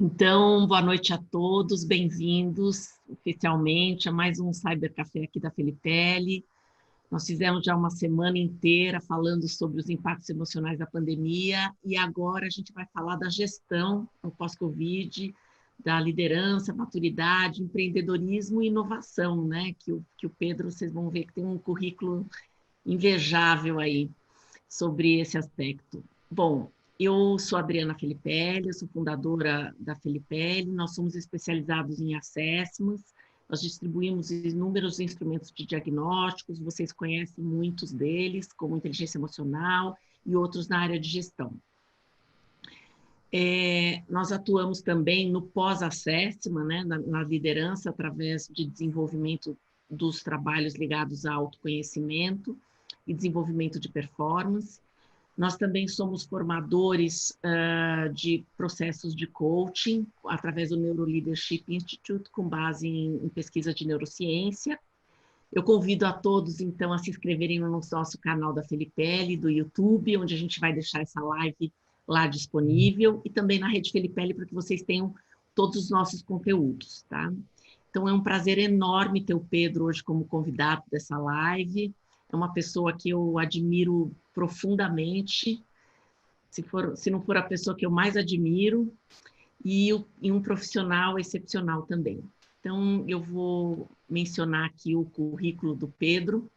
Então, boa noite a todos, bem-vindos oficialmente a mais um Cybercafé aqui da Felipelli. Nós fizemos já uma semana inteira falando sobre os impactos emocionais da pandemia e agora a gente vai falar da gestão no pós-Covid, da liderança, maturidade, empreendedorismo e inovação, né? Que o Pedro, vocês vão ver que tem um currículo invejável aí sobre esse aspecto. Bom, eu sou Adriana Felipelli, eu sou fundadora da Felipelli, nós somos especializados em assessments, nós distribuímos inúmeros instrumentos de diagnósticos, vocês conhecem muitos deles, como inteligência emocional e outros na área de gestão. Nós atuamos também no pós-assessment, né, na liderança, através de desenvolvimento dos trabalhos ligados ao autoconhecimento e desenvolvimento de performance. Nós também somos formadores de processos de coaching, através do Neuroleadership Institute, com base em pesquisa de neurociência. Eu convido a todos, então, a se inscreverem no nosso canal da Felipelli, do YouTube, onde a gente vai deixar essa live lá disponível, e também na Rede Felipelli, para que vocês tenham todos os nossos conteúdos, tá? Então, é um prazer enorme ter o Pedro hoje como convidado dessa live. É uma pessoa que eu admiro profundamente, se não for a pessoa que eu mais admiro, e um profissional excepcional também. Então, eu vou mencionar aqui o currículo do Pedro.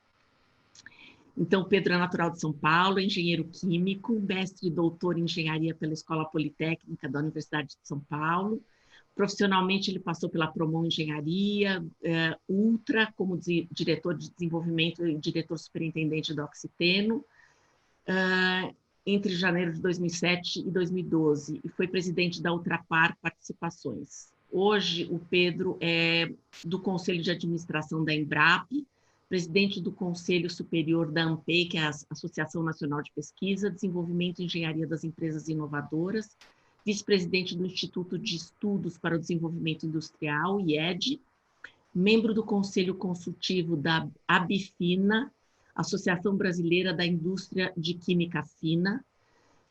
Então, o Pedro é natural de São Paulo, é engenheiro químico, mestre e doutor em engenharia pela Escola Politécnica da Universidade de São Paulo. Profissionalmente, ele passou pela Promon Engenharia, Ultra, como diretor de desenvolvimento e diretor superintendente da Oxiteno, entre janeiro de 2007 e 2012, e foi presidente da Ultrapar Participações. Hoje, o Pedro é do Conselho de Administração da Embrap, presidente do Conselho Superior da ANPEI, que é a Associação Nacional de Pesquisa, Desenvolvimento e Engenharia das Empresas Inovadoras, vice-presidente do Instituto de Estudos para o Desenvolvimento Industrial, IED, membro do Conselho Consultivo da ABFINA, Associação Brasileira da Indústria de Química Fina,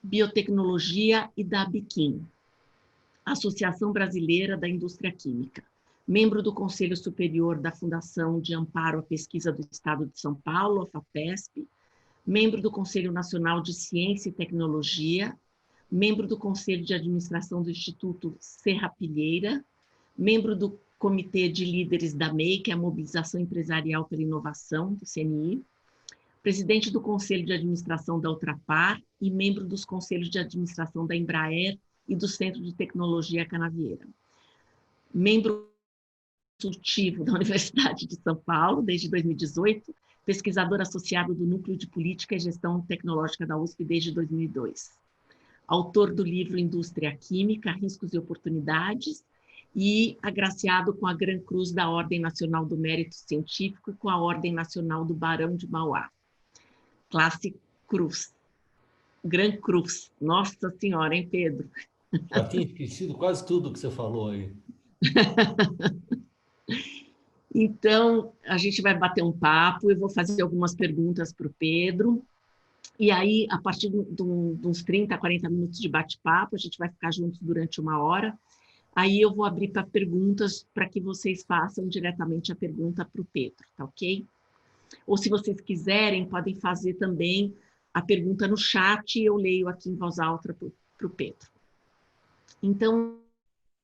Biotecnologia, e da ABQUIM, Associação Brasileira da Indústria Química. Membro do Conselho Superior da Fundação de Amparo à Pesquisa do Estado de São Paulo, a FAPESP, membro do Conselho Nacional de Ciência e Tecnologia, membro do Conselho de Administração do Instituto Serrapilheira, membro do Comitê de Líderes da MEI, que é a Mobilização Empresarial pela Inovação, do CNI, presidente do Conselho de Administração da Ultrapar e membro dos Conselhos de Administração da Embraer e do Centro de Tecnologia Canavieira. Membro consultivo da Universidade de São Paulo, desde 2018, pesquisador associado do Núcleo de Política e Gestão Tecnológica da USP desde 2002. Autor do livro Indústria Química, Riscos e Oportunidades, e agraciado com a Gran Cruz da Ordem Nacional do Mérito Científico e com a Ordem Nacional do Barão de Mauá. Classe Cruz. Gran Cruz. Nossa Senhora, hein, Pedro? Já tinha esquecido quase tudo que você falou aí. Então, a gente vai bater um papo, eu vou fazer algumas perguntas para o Pedro, e aí, a partir de uns 30, 40 minutos de bate-papo, a gente vai ficar juntos durante uma hora, aí eu vou abrir para perguntas para que vocês façam diretamente a pergunta para o Pedro, tá ok? Ou se vocês quiserem, podem fazer também a pergunta no chat e eu leio aqui em voz alta para o Pedro. Então,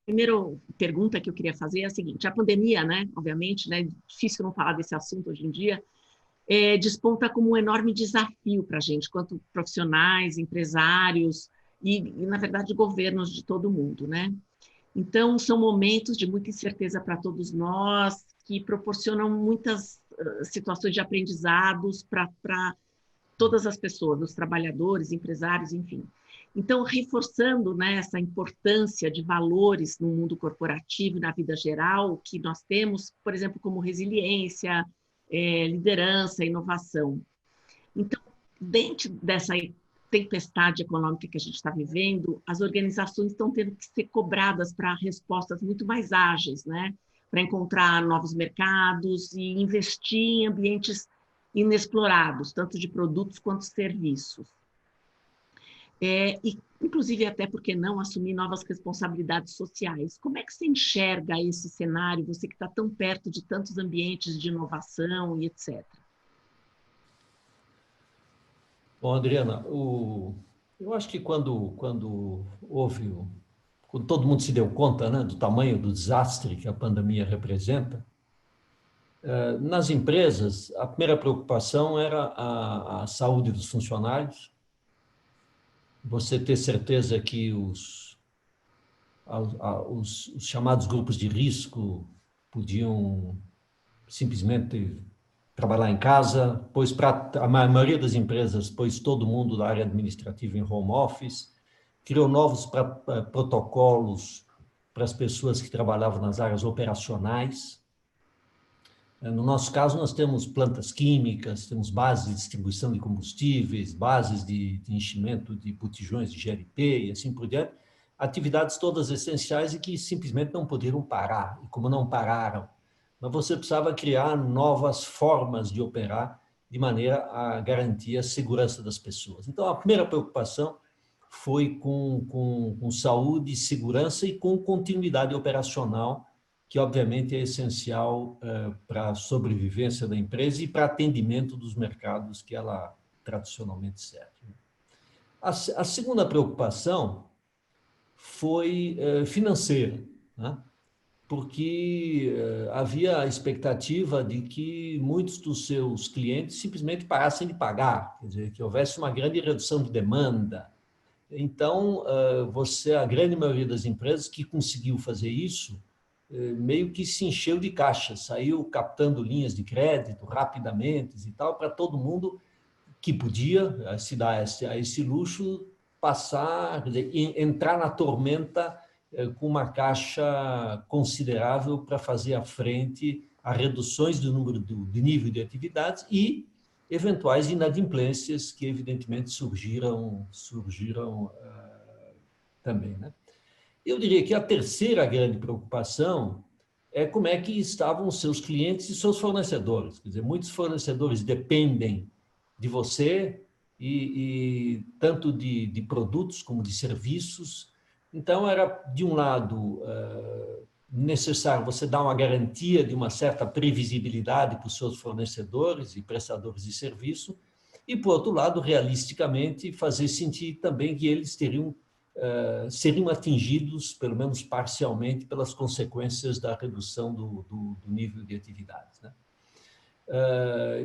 a primeira pergunta que eu queria fazer é a seguinte: a pandemia, né, obviamente, né, difícil não falar desse assunto hoje em dia, desponta como um enorme desafio para a gente, quanto profissionais, empresários e, na verdade, governos de todo o mundo, né? Então, são momentos de muita incerteza para todos nós, que proporcionam muitas situações de aprendizados para todas as pessoas, os trabalhadores, empresários, enfim. Então, reforçando, né, essa importância de valores no mundo corporativo e na vida geral, que nós temos, por exemplo, como resiliência, liderança, inovação. Então, dentro dessa tempestade econômica que a gente está vivendo, as organizações estão tendo que ser cobradas para respostas muito mais ágeis, né? Para encontrar novos mercados e investir em ambientes inexplorados, tanto de produtos quanto serviços. E, inclusive, até porque não assumir novas responsabilidades sociais. Como é que você enxerga esse cenário, você que está tão perto de tantos ambientes de inovação e etc.? Bom, Adriana, eu acho que quando todo mundo se deu conta, né, do tamanho do desastre que a pandemia representa, nas empresas, a primeira preocupação era a saúde dos funcionários, você ter certeza que os chamados grupos de risco podiam simplesmente trabalhar em casa, pois para a maioria das empresas pôs todo mundo da área administrativa em home office, criou novos protocolos para as pessoas que trabalhavam nas áreas operacionais. No nosso caso, nós temos plantas químicas, temos bases de distribuição de combustíveis, bases de enchimento de botijões de GLP e assim por diante, atividades todas essenciais e que simplesmente não poderiam parar. E como não pararam, mas você precisava criar novas formas de operar de maneira a garantir a segurança das pessoas. Então, a primeira preocupação foi com saúde, segurança e com continuidade operacional, que obviamente é essencial para a sobrevivência da empresa e para atendimento dos mercados que ela tradicionalmente serve. A segunda preocupação foi financeira, né? Porque havia a expectativa de que muitos dos seus clientes simplesmente parassem de pagar, quer dizer, que houvesse uma grande redução de demanda. Então, a grande maioria das empresas que conseguiu fazer isso, meio que se encheu de caixa, saiu captando linhas de crédito rapidamente e tal, para todo mundo que podia se dar a esse luxo, passar, quer dizer, entrar na tormenta com uma caixa considerável para fazer à frente a reduções do número de nível de atividades e eventuais inadimplências que evidentemente surgiram também, né? Eu diria que a terceira grande preocupação é como é que estavam os seus clientes e seus fornecedores. Quer dizer, muitos fornecedores dependem de você, e tanto de produtos como de serviços. Então, era, de um lado, necessário você dar uma garantia de uma certa previsibilidade para os seus fornecedores e prestadores de serviço, e, por outro lado, realisticamente, fazer sentir também que eles seriam atingidos, pelo menos parcialmente, pelas consequências da redução do nível de atividades, né?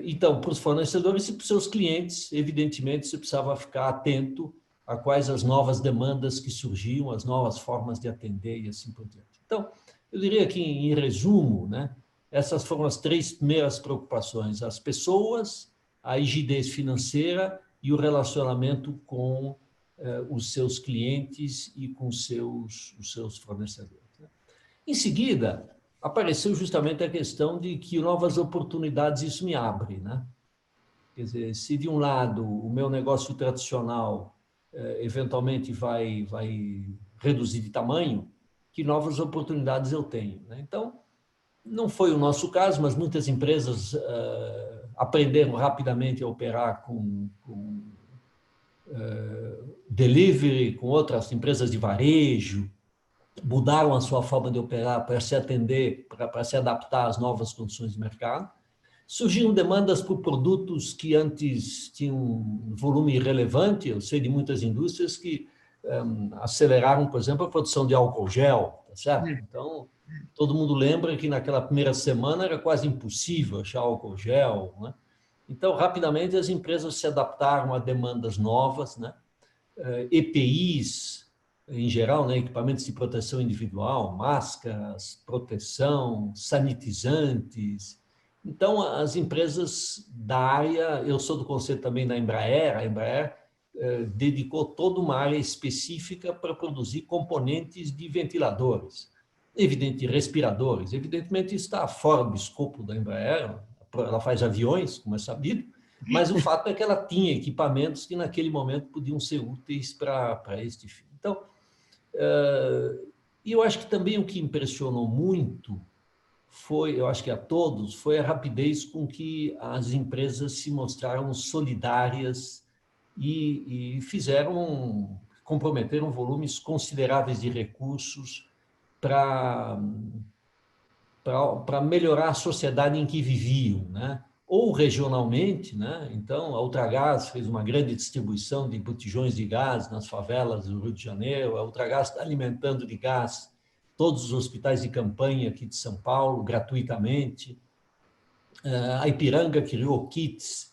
Então, para os fornecedores e para os seus clientes, evidentemente, você precisava ficar atento a quais as novas demandas que surgiam, as novas formas de atender e assim por diante. Então, eu diria que, em resumo, né, essas foram as três primeiras preocupações: as pessoas, a rigidez financeira e o relacionamento com os seus clientes e com os seus fornecedores, né? Em seguida, apareceu justamente a questão de que novas oportunidades isso me abre, né? Quer dizer, se de um lado o meu negócio tradicional eventualmente vai reduzir de tamanho, que novas oportunidades eu tenho, né? Então, não foi o nosso caso, mas muitas empresas aprenderam rapidamente a operar com delivery, com outras empresas de varejo, mudaram a sua forma de operar para se atender, para se adaptar às novas condições de mercado. Surgiram demandas por produtos que antes tinham um volume irrelevante. Eu sei de muitas indústrias que aceleraram, por exemplo, a produção de álcool gel, tá certo? Então, todo mundo lembra que naquela primeira semana era quase impossível achar álcool gel, né? Então, rapidamente, as empresas se adaptaram a demandas novas, né? EPIs, em geral, né, equipamentos de proteção individual, máscaras, proteção, sanitizantes. Então, as empresas da área, eu sou do conselho também da Embraer, a Embraer dedicou toda uma área específica para produzir componentes de ventiladores, respiradores. Evidentemente, está fora do escopo da Embraer, ela faz aviões, como é sabido, mas o fato é que ela tinha equipamentos que naquele momento podiam ser úteis para este fim. Então, e eu acho que também o que impressionou muito foi, eu acho que a todos, foi a rapidez com que as empresas se mostraram solidárias e comprometeram volumes consideráveis de recursos para melhorar a sociedade em que viviam, né? Ou regionalmente, né? Então, a Ultragaz fez uma grande distribuição de botijões de gás nas favelas do Rio de Janeiro, a Ultragaz está alimentando de gás todos os hospitais de campanha aqui de São Paulo, gratuitamente. A Ipiranga criou kits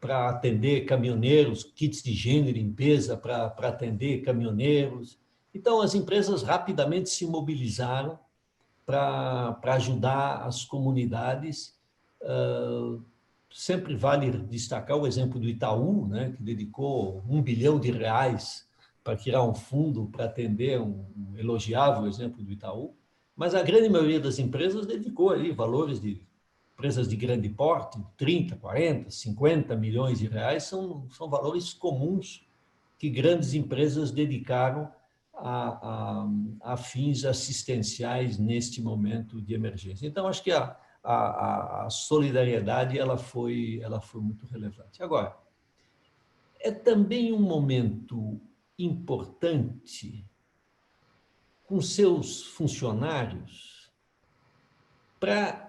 para atender caminhoneiros, kits de higiene e limpeza para atender caminhoneiros. Então, as empresas rapidamente se mobilizaram para ajudar as comunidades. Sempre vale destacar o exemplo do Itaú, né, que dedicou R$ 1 bilhão para criar um fundo para atender um elogiável exemplo do Itaú, mas a grande maioria das empresas dedicou ali valores de empresas de grande porte, 30, 40, 50 milhões de reais, são valores comuns que grandes empresas dedicaram a fins assistenciais neste momento de emergência. Então, acho que a solidariedade ela foi muito relevante. Agora, é também um momento importante com seus funcionários para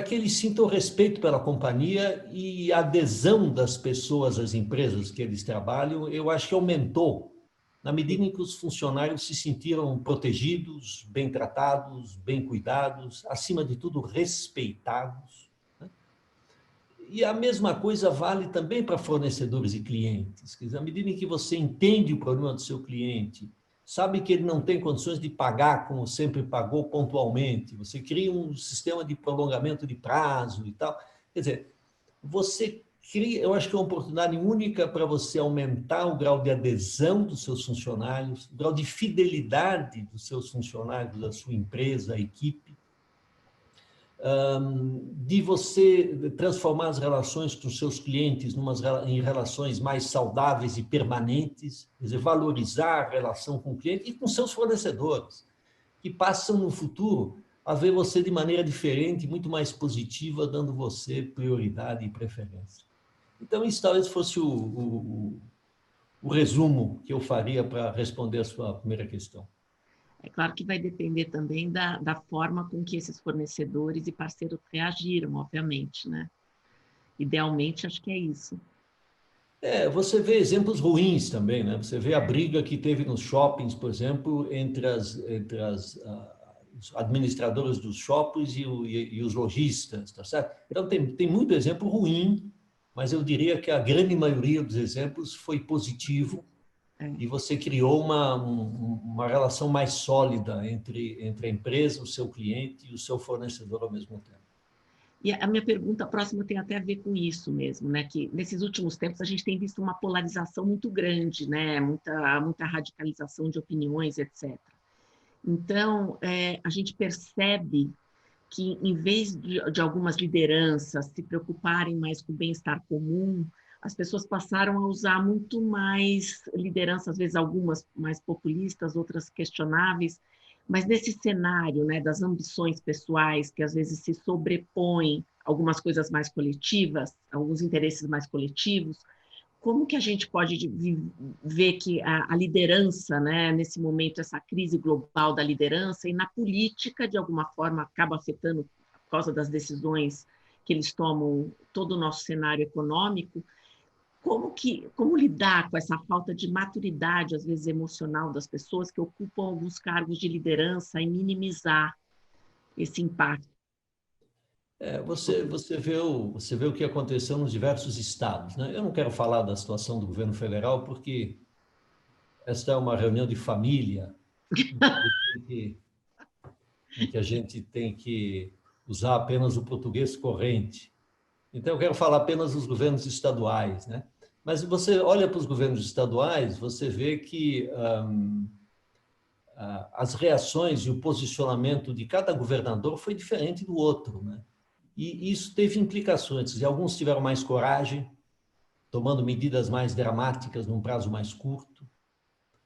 que eles sintam respeito pela companhia e a adesão das pessoas às empresas que eles trabalham, eu acho que aumentou na medida em que os funcionários se sentiram protegidos, bem tratados, bem cuidados, acima de tudo, respeitados. Né? E a mesma coisa vale também para fornecedores e clientes. Quer dizer, à medida em que você entende o problema do seu cliente, sabe que ele não tem condições de pagar como sempre pagou pontualmente, você cria um sistema de prolongamento de prazo e tal. Quer dizer, você cria, eu acho que é uma oportunidade única para você aumentar o grau de adesão dos seus funcionários, o grau de fidelidade dos seus funcionários, da sua empresa, a equipe, de você transformar as relações com os seus clientes em relações mais saudáveis e permanentes, quer dizer, valorizar a relação com o cliente e com seus fornecedores, que passam no futuro a ver você de maneira diferente, muito mais positiva, dando você prioridade e preferência. Então, isso talvez fosse o resumo que eu faria para responder a sua primeira questão. É claro que vai depender também da forma com que esses fornecedores e parceiros reagiram, obviamente, né? Idealmente, acho que é isso. Você vê exemplos ruins também, né? Você vê a briga que teve nos shoppings, por exemplo, entre os administradores dos shoppings e os lojistas, tá certo? Então, tem muito exemplo ruim, mas eu diria que a grande maioria dos exemplos foi positivo e você criou uma relação mais sólida entre a empresa, o seu cliente e o seu fornecedor ao mesmo tempo. E a minha pergunta próxima tem até a ver com isso mesmo, né? Que nesses últimos tempos a gente tem visto uma polarização muito grande, né? Muita radicalização de opiniões, etc. Então, a gente percebe que, em vez de algumas lideranças se preocuparem mais com o bem-estar comum, as pessoas passaram a usar muito mais lideranças, às vezes algumas mais populistas, outras questionáveis, mas nesse cenário, né, das ambições pessoais, que às vezes se sobrepõem algumas coisas mais coletivas, alguns interesses mais coletivos, como que a gente pode ver que a liderança, né, nesse momento, essa crise global da liderança e na política, de alguma forma, acaba afetando, por causa das decisões que eles tomam, todo o nosso cenário econômico, como lidar com essa falta de maturidade, às vezes emocional, das pessoas que ocupam alguns cargos de liderança e minimizar esse impacto? Você vê o que aconteceu nos diversos estados, né? Eu não quero falar da situação do governo federal, porque esta é uma reunião de família em que a gente tem que usar apenas o português corrente. Então, eu quero falar apenas dos governos estaduais, né? Mas você olha para os governos estaduais, você vê que as reações e o posicionamento de cada governador foi diferente do outro, né? E isso teve implicações. E alguns tiveram mais coragem, tomando medidas mais dramáticas num prazo mais curto.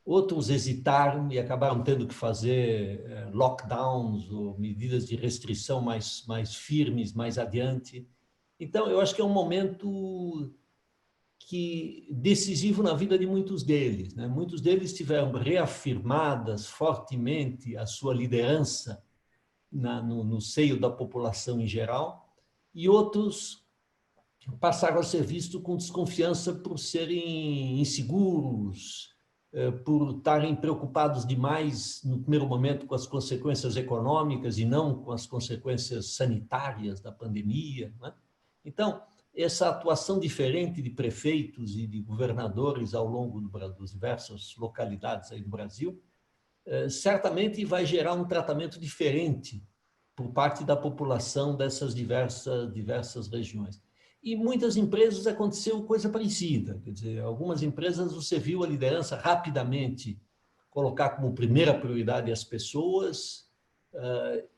Outros hesitaram e acabaram tendo que fazer lockdowns ou medidas de restrição mais firmes, mais adiante. Então, eu acho que é um momento que decisivo na vida de muitos deles, né? Muitos deles tiveram reafirmadas fortemente a sua liderança no seio da população em geral, e outros passaram a ser vistos com desconfiança por serem inseguros, por estarem preocupados demais, no primeiro momento, com as consequências econômicas e não com as consequências sanitárias da pandemia, né? Então, essa atuação diferente de prefeitos e de governadores ao longo das diversas localidades aí do Brasil, certamente vai gerar um tratamento diferente por parte da população dessas diversas regiões. E muitas empresas aconteceu coisa parecida, quer dizer, algumas empresas você viu a liderança rapidamente colocar como primeira prioridade as pessoas,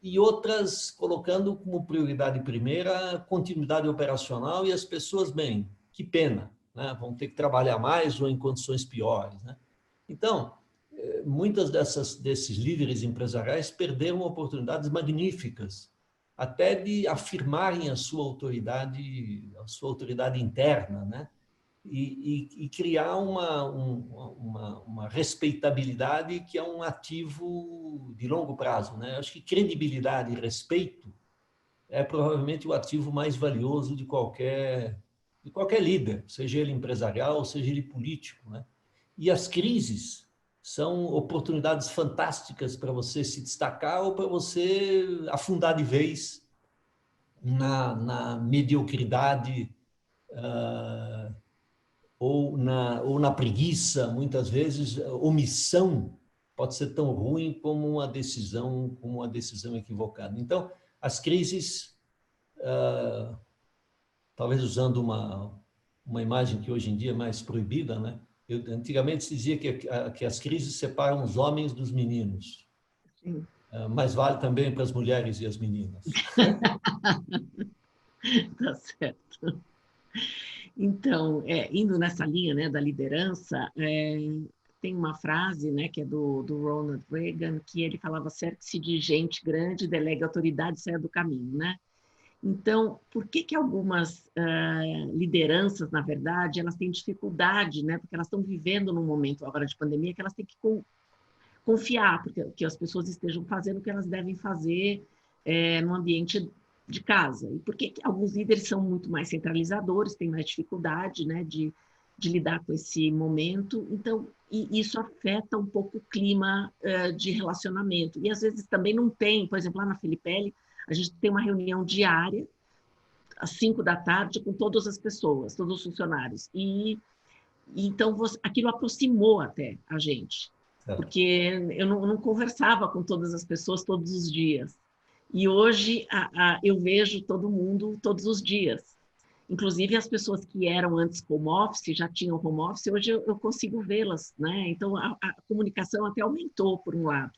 e outras colocando como prioridade primeira a continuidade operacional, e as pessoas, bem, que pena, né? Vão ter que trabalhar mais ou em condições piores, né? Então, muitas desses líderes empresariais perderam oportunidades magníficas, até de afirmarem a sua autoridade interna, né? E criar uma respeitabilidade que é um ativo de longo prazo, né? Acho que credibilidade e respeito é provavelmente o ativo mais valioso de qualquer líder, seja ele empresarial, seja ele político, né? E as crises são oportunidades fantásticas para você se destacar ou para você afundar de vez na mediocridade, ou na preguiça. Muitas vezes, omissão pode ser tão ruim como uma decisão equivocada. Então, as crises, talvez usando uma imagem que hoje em dia é mais proibida, né? Antigamente se dizia que as crises separam os homens dos meninos. Sim. Mas vale também para as mulheres e as meninas. Tá certo. Então, indo nessa linha, né, da liderança, tem uma frase, né, que é do Ronald Reagan, que ele falava: cerque-se de gente grande, delegue autoridade, saia do caminho, né? Então, por que algumas lideranças, na verdade, elas têm dificuldade, né? Porque elas estão vivendo num momento agora de pandemia que elas têm que confiar, porque que as pessoas estejam fazendo o que elas devem fazer no ambiente de casa. E por que alguns líderes são muito mais centralizadores, têm mais dificuldade, né, de lidar com esse momento. Então, isso afeta um pouco o clima de relacionamento. E às vezes também não tem, por exemplo, lá na Filipelli, a gente tem uma reunião diária, às 5 da tarde, com todas as pessoas, todos os funcionários. E então, aquilo aproximou até a gente, porque eu não conversava com todas as pessoas todos os dias. E hoje eu vejo todo mundo todos os dias. Inclusive, as pessoas que eram antes home office, já tinham home office, hoje eu consigo vê-las, né? Então, a comunicação até aumentou, por um lado.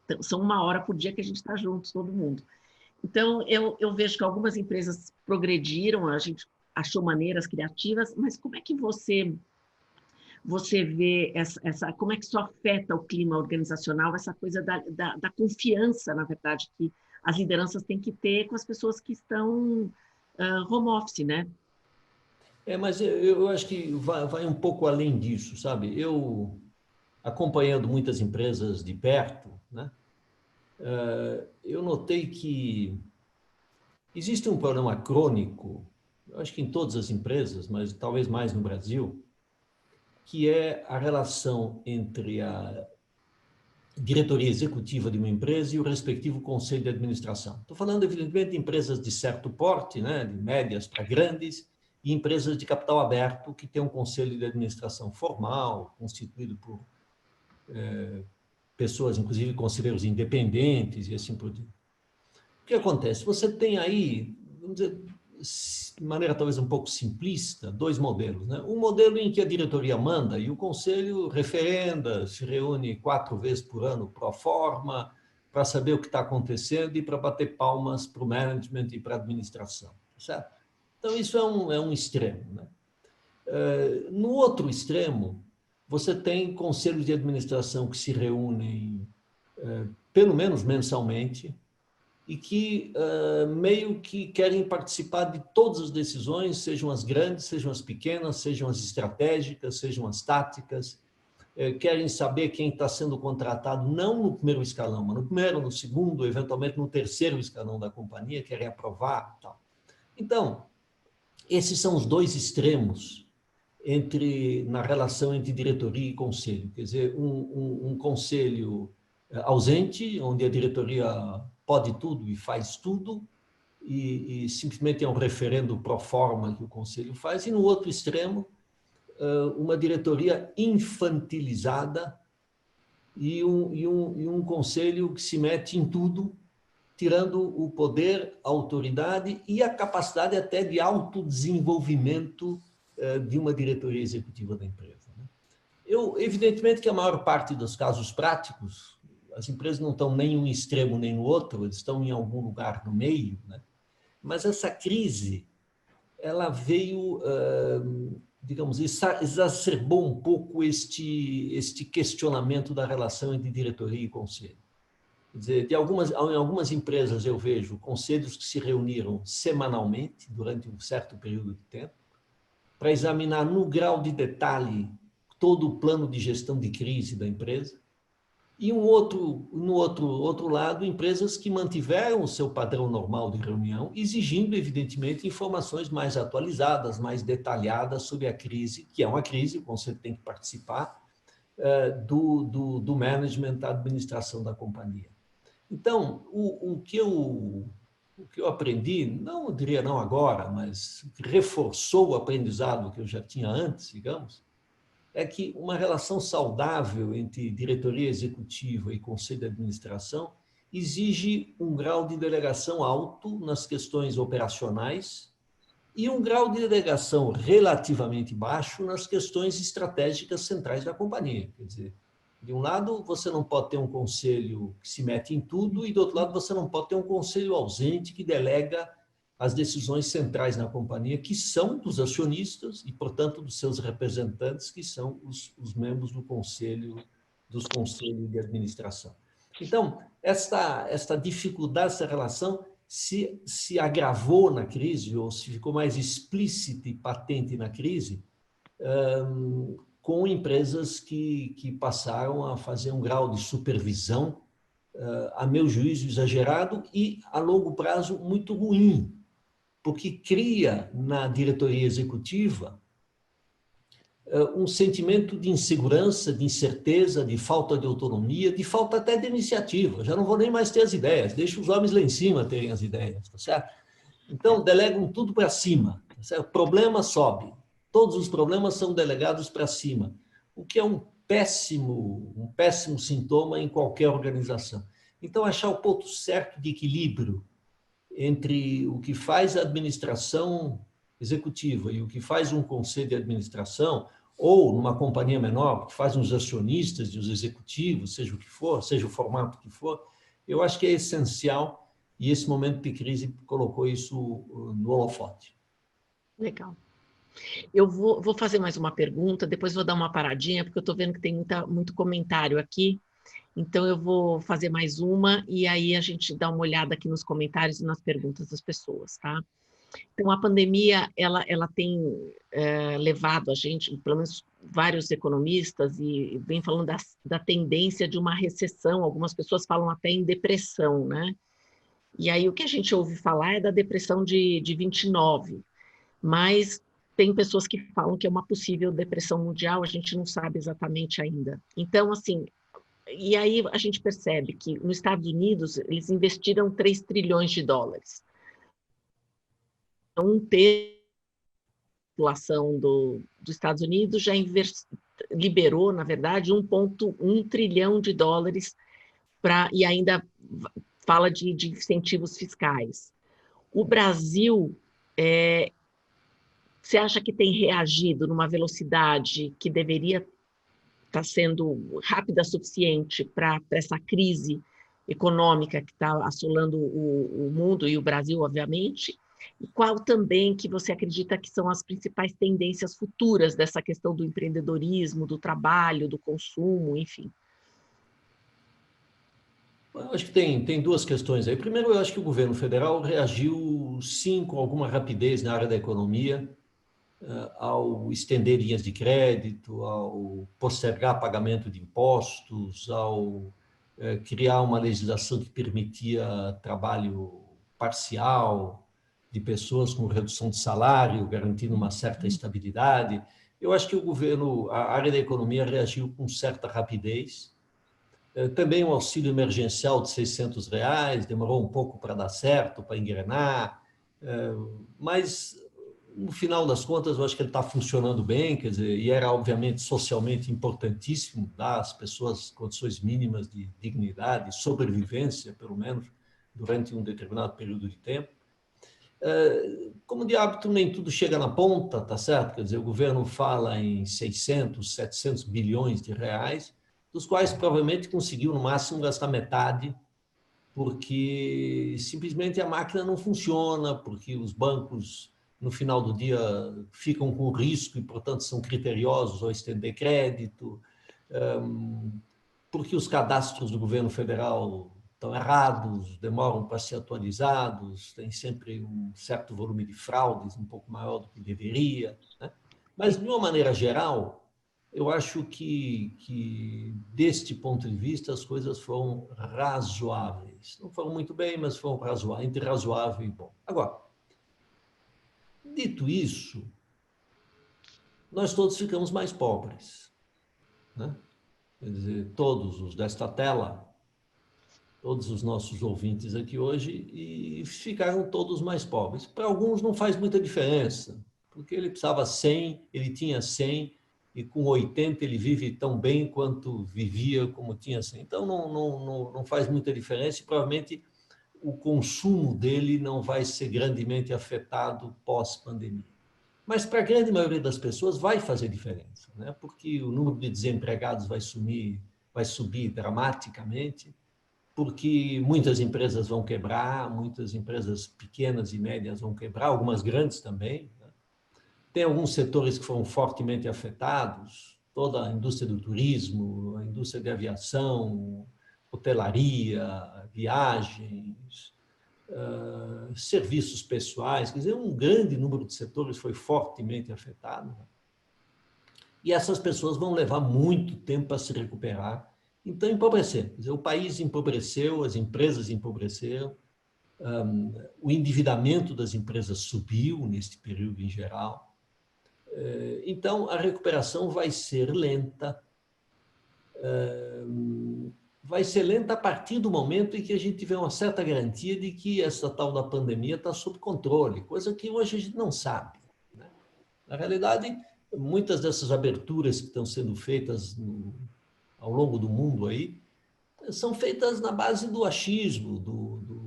Então, são 1 hora por dia que a gente está juntos, todo mundo. Então, eu vejo que algumas empresas progrediram, a gente achou maneiras criativas, mas como é que você vê como é que isso afeta o clima organizacional, essa coisa da confiança, na verdade, que as lideranças têm que ter com as pessoas que estão home office, né? Mas eu acho que vai um pouco além disso, sabe? Eu, acompanhando muitas empresas de perto, né? Eu notei que existe um problema crônico, eu acho que em todas as empresas, mas talvez mais no Brasil, que é a relação entre a diretoria executiva de uma empresa e o respectivo conselho de administração. Estou falando, evidentemente, de empresas de certo porte, né, de médias para grandes, e empresas de capital aberto, que tem um conselho de administração formal, constituído por pessoas, inclusive conselheiros independentes e assim por diante. O que acontece? Você tem aí, vamos dizer, de maneira talvez um pouco simplista, 2 modelos, né? Um modelo em que a diretoria manda e o conselho referenda, se reúne 4 vezes por ano pro forma, para saber o que está acontecendo e para bater palmas para o management e para a administração, certo? Então, isso é um extremo, né? No outro extremo, você tem conselhos de administração que se reúnem pelo menos mensalmente e que meio que querem participar de todas as decisões, sejam as grandes, sejam as pequenas, sejam as estratégicas, sejam as táticas, querem saber quem está sendo contratado, não no primeiro escalão, mas no primeiro, no segundo, eventualmente no terceiro escalão da companhia, querem aprovar. Tal. Então, esses são os dois extremos na relação entre diretoria e conselho. Quer dizer, um conselho ausente, onde a diretoria pode tudo e faz tudo, e simplesmente é um referendo pro forma que o conselho faz, e no outro extremo, uma diretoria infantilizada e um conselho que se mete em tudo, tirando o poder, a autoridade e a capacidade até de autodesenvolvimento de uma diretoria executiva da empresa. Evidentemente que a maior parte dos casos práticos, as empresas não estão nem em um extremo nem no outro, eles estão em algum lugar no meio, né? Mas essa crise, ela veio, digamos, exacerbou um pouco este questionamento da relação entre diretoria e conselho. Quer dizer, em algumas empresas eu vejo conselhos que se reuniram semanalmente durante um certo período de tempo para examinar no grau de detalhe todo o plano de gestão de crise da empresa. E no outro lado, empresas que mantiveram o seu padrão normal de reunião, exigindo, evidentemente, informações mais atualizadas, mais detalhadas sobre a crise, que é uma crise, o conselho tem que participar, do management, da administração da companhia. Então, o que eu aprendi, não eu diria não agora, mas reforçou o aprendizado que eu já tinha antes, digamos, é que uma relação saudável entre diretoria executiva e conselho de administração exige um grau de delegação alto nas questões operacionais e um grau de delegação relativamente baixo nas questões estratégicas centrais da companhia. Quer dizer, de um lado, você não pode ter um conselho que se mete em tudo e, do outro lado, você não pode ter um conselho ausente que delega as decisões centrais na companhia, que são dos acionistas e, portanto, dos seus representantes, que são os membros dos conselhos de administração. Então, esta dificuldade, essa relação se agravou na crise, ou se ficou mais explícita e patente na crise, com empresas que passaram a fazer um grau de supervisão, a meu juízo, exagerado e, a longo prazo, muito ruim, porque cria na diretoria executiva um sentimento de insegurança, de incerteza, de falta de autonomia, de falta até de iniciativa. Já não vou nem mais ter as ideias, deixa os homens lá em cima terem as ideias, tá certo? Então, delegam tudo para cima, tá certo? O problema sobe, todos os problemas são delegados para cima, o que é um péssimo sintoma em qualquer organização. Então, achar o ponto certo de equilíbrio entre o que faz a administração executiva e o que faz um conselho de administração, ou numa companhia menor, que faz uns acionistas e os executivos, seja o que for, seja o formato que for, eu acho que é essencial e esse momento de crise colocou isso no holofote. Legal. Eu vou fazer mais uma pergunta, depois vou dar uma paradinha, porque eu estou vendo que tem muito comentário aqui. Então, eu vou fazer mais uma e aí a gente dá uma olhada aqui nos comentários e nas perguntas das pessoas, tá? Então, a pandemia, ela tem levado a gente, pelo menos vários economistas, e vem falando da tendência de uma recessão, algumas pessoas falam até em depressão, né? E aí, o que a gente ouve falar é da depressão de 29, mas tem pessoas que falam que é uma possível depressão mundial, a gente não sabe exatamente ainda. Então, assim, e aí a gente percebe que nos Estados Unidos eles investiram 3 trilhões de dólares. Então, um terço da população dos Estados Unidos já liberou, na verdade, 1,1 trilhão de dólares e ainda fala de incentivos fiscais. O Brasil, você acha que tem reagido numa velocidade que deveria estar sendo rápida o suficiente para essa crise econômica que está assolando o mundo e o Brasil, obviamente? E qual também que você acredita que são as principais tendências futuras dessa questão do empreendedorismo, do trabalho, do consumo, enfim? Eu acho que tem duas questões aí. Primeiro, eu acho que o governo federal reagiu, sim, com alguma rapidez na área da economia, ao estender linhas de crédito, ao postergar pagamento de impostos, ao criar uma legislação que permitia trabalho parcial de pessoas com redução de salário, garantindo uma certa estabilidade. Eu acho que o governo, a área da economia reagiu com certa rapidez. Também um auxílio emergencial de R$ 600, demorou um pouco para dar certo, para engrenar, mas no final das contas eu acho que ele está funcionando bem, quer dizer, e era obviamente socialmente importantíssimo dar às pessoas condições mínimas de dignidade, sobrevivência, pelo menos, durante um determinado período de tempo. Como de hábito, nem tudo chega na ponta, tá certo? Quer dizer, o governo fala em 600, 700 bilhões de reais, dos quais provavelmente conseguiu, no máximo, gastar metade, porque simplesmente a máquina não funciona, porque os bancos, no final do dia, ficam com risco e, portanto, são criteriosos ao estender crédito, porque os cadastros do governo federal estão errados, demoram para ser atualizados, tem sempre um certo volume de fraudes, um pouco maior do que deveria, né? Mas, de uma maneira geral, eu acho que, deste ponto de vista, as coisas foram razoáveis. Não foram muito bem, mas foram razoáveis, entre razoável e bom. Agora, dito isso, nós todos ficamos mais pobres, né? Quer dizer, todos os desta tela, todos os nossos ouvintes aqui hoje, e ficaram todos mais pobres. Para alguns não faz muita diferença, porque ele precisava 100, ele tinha 100, e com 80 ele vive tão bem quanto vivia como tinha 100. Então não faz muita diferença e provavelmente o consumo dele não vai ser grandemente afetado pós-pandemia. Mas para a grande maioria das pessoas vai fazer diferença, né? Porque o número de desempregados vai subir dramaticamente, porque muitas empresas vão quebrar, muitas empresas pequenas e médias vão quebrar, algumas grandes também, né? Tem alguns setores que foram fortemente afetados, toda a indústria do turismo, a indústria de aviação, hotelaria, viagens, serviços pessoais, quer dizer, um grande número de setores foi fortemente afetado, né? E essas pessoas vão levar muito tempo para se recuperar. Então, empobreceram. Quer dizer, o país empobreceu, as empresas empobreceram, o endividamento das empresas subiu neste período em geral. Então, a recuperação vai ser lenta a partir do momento em que a gente tiver uma certa garantia de que essa tal da pandemia está sob controle, coisa que hoje a gente não sabe, né? Na realidade, muitas dessas aberturas que estão sendo feitas ao longo do mundo aí, são feitas na base do achismo,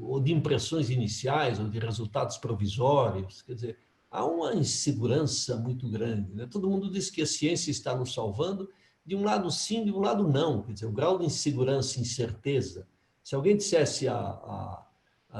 ou de impressões iniciais, ou de resultados provisórios. Quer dizer, há uma insegurança muito grande, né? Todo mundo diz que a ciência está nos salvando, de um lado sim, de um lado não. Quer dizer, o grau de insegurança e incerteza. Se alguém dissesse há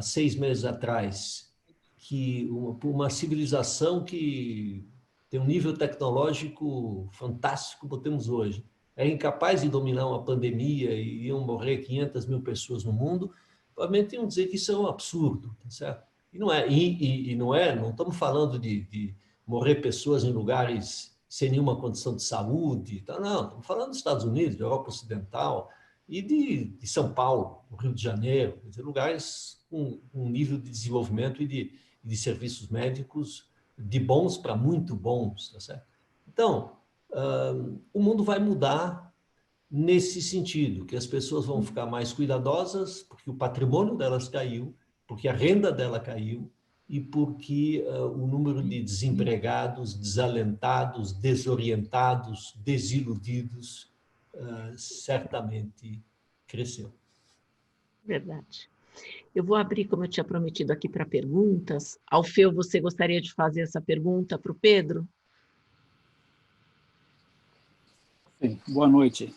6 meses atrás que uma civilização que tem um nível tecnológico fantástico como temos hoje, é incapaz de dominar uma pandemia e iam morrer 500 mil pessoas no mundo, provavelmente iam dizer que isso é um absurdo, tá certo? E não é, não estamos falando de morrer pessoas em lugares sem nenhuma condição de saúde, tá? Não, estamos falando dos Estados Unidos, da Europa Ocidental e de São Paulo, do Rio de Janeiro, quer dizer, lugares com um nível de desenvolvimento e de serviços médicos de bons para muito bons, tá certo? Então, o mundo vai mudar nesse sentido, que as pessoas vão ficar mais cuidadosas, porque o patrimônio delas caiu, porque a renda dela caiu e porque o número de desempregados, desalentados, desorientados, desiludidos, certamente cresceu. Verdade. Eu vou abrir, como eu tinha prometido aqui, para perguntas. Alfeu, você gostaria de fazer essa pergunta para o Pedro? Sim, boa noite.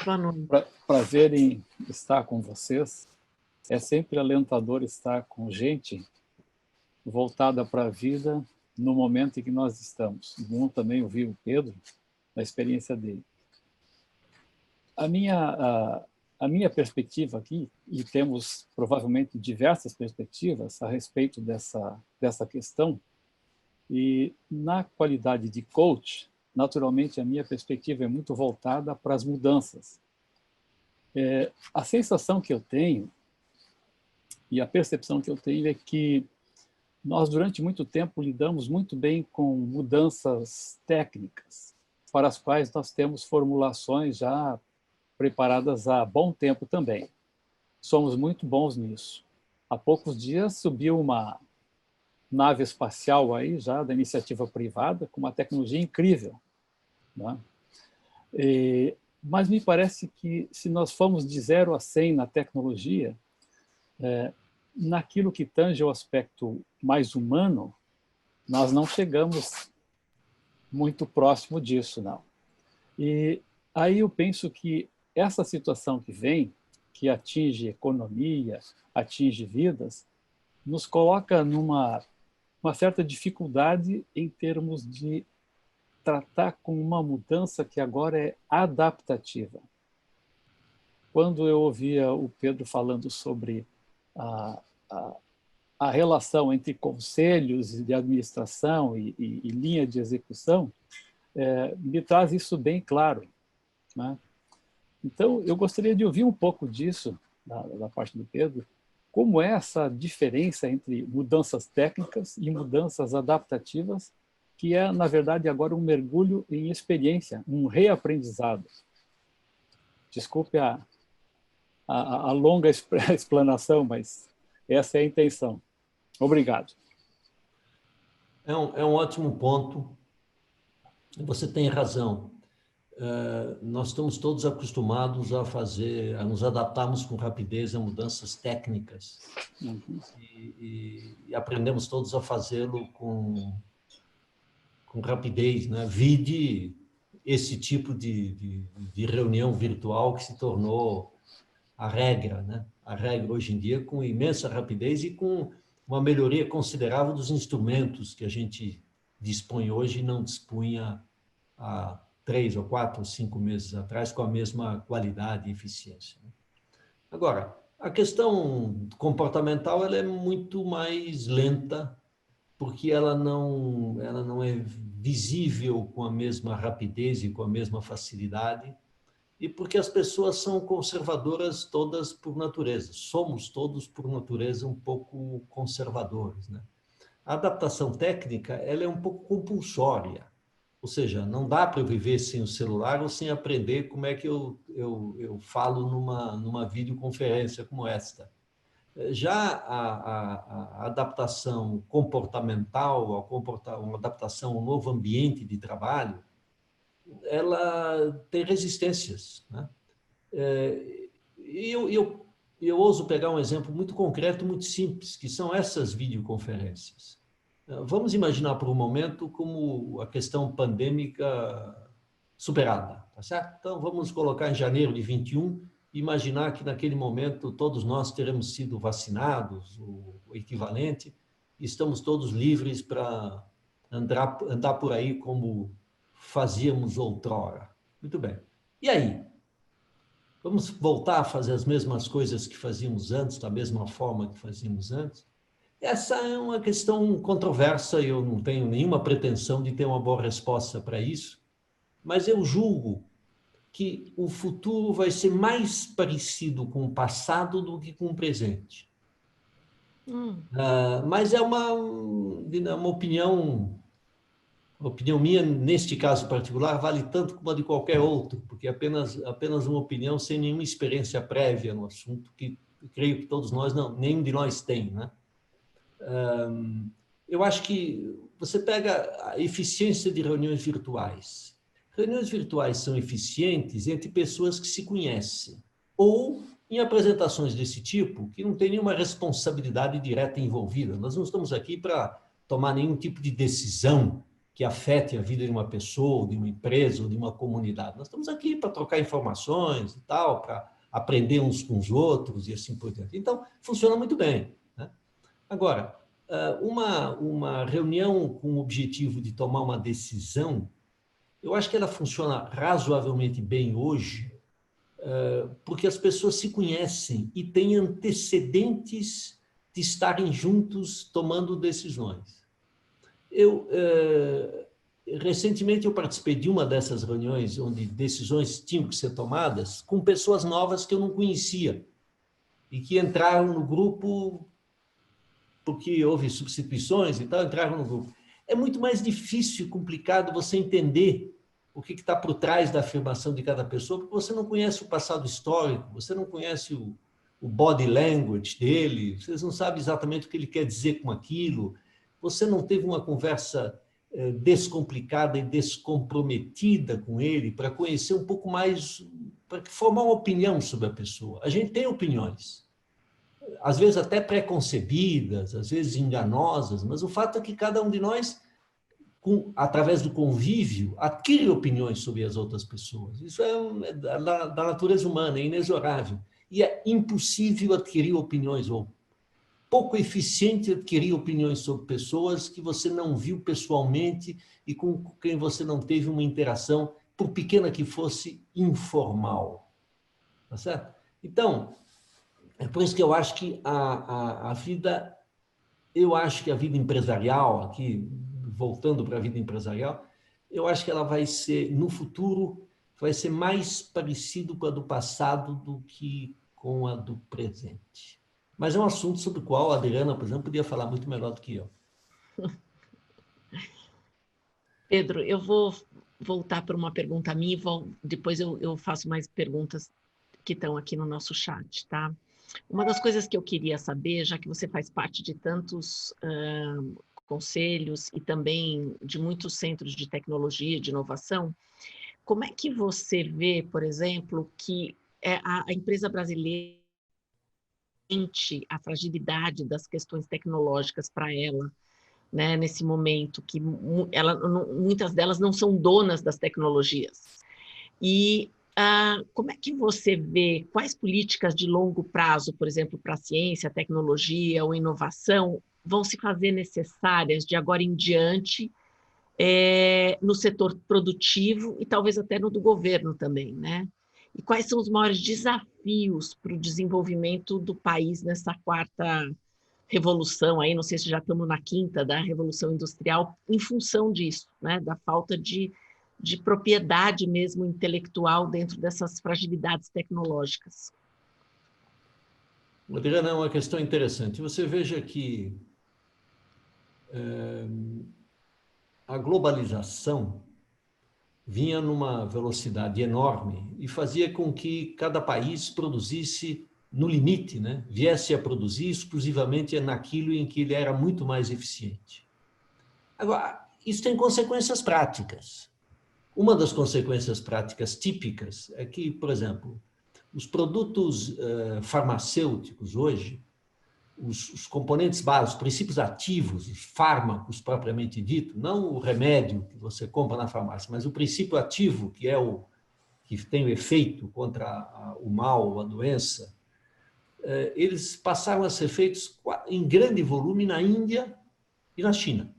Boa noite. Prazer em estar com vocês. É sempre alentador estar com gente voltada para a vida no momento em que nós estamos. Bom também ouvir o Pedro, na experiência dele. A minha a minha perspectiva aqui, e temos provavelmente diversas perspectivas a respeito dessa questão, e na qualidade de coach, naturalmente a minha perspectiva é muito voltada para as mudanças. A sensação que eu tenho e a percepção que eu tenho é que nós, durante muito tempo, lidamos muito bem com mudanças técnicas, para as quais nós temos formulações já preparadas há bom tempo também. Somos muito bons nisso. Há poucos dias subiu uma nave espacial aí, já da iniciativa privada, com uma tecnologia incrível, né? Mas me parece que, se nós formos de 0 a 100 na tecnologia, naquilo que tange o aspecto mais humano, nós não chegamos muito próximo disso, não. E aí eu penso que essa situação que vem, que atinge economia, atinge vidas, nos coloca numa certa dificuldade em termos de tratar com uma mudança que agora é adaptativa. Quando eu ouvia o Pedro falando sobre a relação entre conselhos de administração e linha de execução, me traz isso bem claro, né? Então, eu gostaria de ouvir um pouco disso, da parte do Pedro, como é essa diferença entre mudanças técnicas e mudanças adaptativas, que é, na verdade, agora um mergulho em experiência, um reaprendizado. Desculpe a longa explanação, mas essa é a intenção. Obrigado. É um ótimo ponto. Você tem razão. Nós estamos todos acostumados a nos adaptarmos com rapidez a mudanças técnicas. Uhum. E aprendemos todos a fazê-lo com rapidez, né? Vide esse tipo de reunião virtual que se tornou a regra, né? A regra hoje em dia, com imensa rapidez e com uma melhoria considerável dos instrumentos que a gente dispõe hoje e não dispunha há 3 ou 4 ou 5 meses atrás com a mesma qualidade e eficiência. Agora, a questão comportamental ela é muito mais lenta, porque ela não é visível com a mesma rapidez e com a mesma facilidade, e porque as pessoas são conservadoras todas por natureza. Somos todos, por natureza, um pouco conservadores, né? A adaptação técnica ela é um pouco compulsória, ou seja, não dá para eu viver sem o celular ou sem aprender como é que eu falo numa videoconferência como esta. Já a adaptação comportamental, uma adaptação ao novo ambiente de trabalho, ela tem resistências, né? Eu ouso pegar um exemplo muito concreto, muito simples, que são essas videoconferências. Vamos imaginar por um momento como a questão pandêmica superada, tá certo? Então, vamos colocar em janeiro de 21, e imaginar que naquele momento todos nós teremos sido vacinados, o equivalente, e estamos todos livres para andar por aí como fazíamos outrora. Muito bem. E aí? Vamos voltar a fazer as mesmas coisas que fazíamos antes, da mesma forma que fazíamos antes? Essa é uma questão controversa, eu não tenho nenhuma pretensão de ter uma boa resposta para isso, mas eu julgo que o futuro vai ser mais parecido com o passado do que com o presente. Mas é uma opinião minha, neste caso particular, vale tanto como a de qualquer outro, porque é apenas uma opinião sem nenhuma experiência prévia no assunto, que creio que todos nós, nenhum de nós tem, né? Eu acho que você pega a eficiência de reuniões virtuais. Reuniões virtuais são eficientes entre pessoas que se conhecem, ou em apresentações desse tipo, que não tem nenhuma responsabilidade direta envolvida. Nós não estamos aqui para tomar nenhum tipo de decisão que afete a vida de uma pessoa, de uma empresa ou de uma comunidade. Nós estamos aqui para trocar informações e tal, para aprender uns com os outros e assim por diante. Então, funciona muito bem, né? Agora, uma reunião com o objetivo de tomar uma decisão, eu acho que ela funciona razoavelmente bem hoje, porque as pessoas se conhecem e têm antecedentes de estarem juntos tomando decisões. Recentemente eu participei de uma dessas reuniões onde decisões tinham que ser tomadas com pessoas novas que eu não conhecia e que entraram no grupo porque houve substituições e tal, entraram no grupo. É muito mais difícil e complicado você entender o que está por trás da afirmação de cada pessoa, porque você não conhece o passado histórico, você não conhece o body language dele, vocês não sabem exatamente o que ele quer dizer com aquilo, você não teve uma conversa descomplicada e descomprometida com ele para conhecer um pouco mais, para formar uma opinião sobre a pessoa. A gente tem opiniões, às vezes até preconcebidas, às vezes enganosas, mas o fato é que cada um de nós, através do convívio, adquire opiniões sobre as outras pessoas. Isso é da natureza humana, é inexorável. E é impossível adquirir opiniões, ou pouco eficiente adquirir opiniões sobre pessoas que você não viu pessoalmente e com quem você não teve uma interação, por pequena que fosse, informal. Tá certo? Então, é por isso que eu acho que a vida empresarial, aqui, voltando para a vida empresarial, eu acho que ela vai ser, no futuro, vai ser mais parecido com a do passado do que com a do presente. Mas é um assunto sobre o qual a Adriana, por exemplo, podia falar muito melhor do que eu. Pedro, eu vou voltar para uma pergunta minha e depois eu faço mais perguntas que estão aqui no nosso chat, tá? Uma das coisas que eu queria saber, já que você faz parte de tantos conselhos e também de muitos centros de tecnologia, de inovação, como é que você vê, por exemplo, que a empresa brasileira sente a fragilidade das questões tecnológicas para ela, né, nesse momento, que muitas delas não são donas das tecnologias. E como é que você vê quais políticas de longo prazo, por exemplo, para a ciência, tecnologia ou inovação, vão se fazer necessárias de agora em diante no setor produtivo e talvez até no do governo também, né? E quais são os maiores desafios para o desenvolvimento do país nessa quarta revolução, aí não sei se já estamos na quinta da Revolução Industrial, em função disso, né? Da falta de propriedade mesmo intelectual dentro dessas fragilidades tecnológicas. Adriana, é uma questão interessante. Você veja que a globalização vinha numa velocidade enorme e fazia com que cada país produzisse no limite, né? Viesse a produzir exclusivamente naquilo em que ele era muito mais eficiente. Agora, isso tem consequências práticas. Uma das consequências práticas típicas é que, por exemplo, os produtos farmacêuticos hoje, os componentes básicos, os princípios ativos, os fármacos propriamente dito, não o remédio que você compra na farmácia, mas o princípio ativo, que é o que tem o efeito contra o mal, a doença, eles passaram a ser feitos em grande volume na Índia e na China.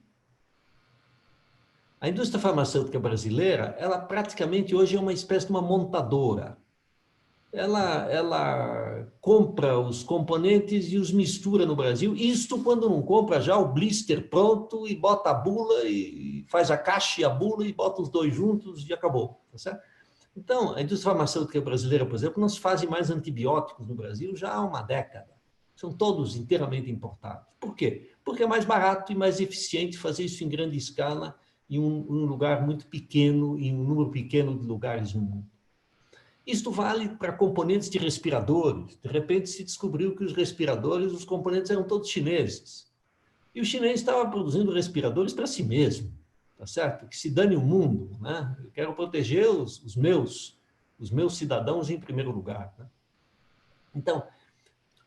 A indústria farmacêutica brasileira, ela praticamente hoje é uma espécie de uma montadora. Ela compra os componentes e os mistura no Brasil, isto quando não compra já o blister pronto e bota a bula e faz a caixa e a bula e bota os dois juntos e acabou, tá certo? Então, a indústria farmacêutica brasileira, por exemplo, não se faz mais antibióticos no Brasil já há uma década. São todos inteiramente importados. Por quê? Porque é mais barato e mais eficiente fazer isso em grande escala em um lugar muito pequeno, em um número pequeno de lugares no mundo. Isto vale para componentes de respiradores. De repente se descobriu que os respiradores, os componentes eram todos chineses. E o chinês estava produzindo respiradores para si mesmo, tá certo? Que se dane o mundo, né? Eu quero proteger os meus cidadãos em primeiro lugar, né? Então,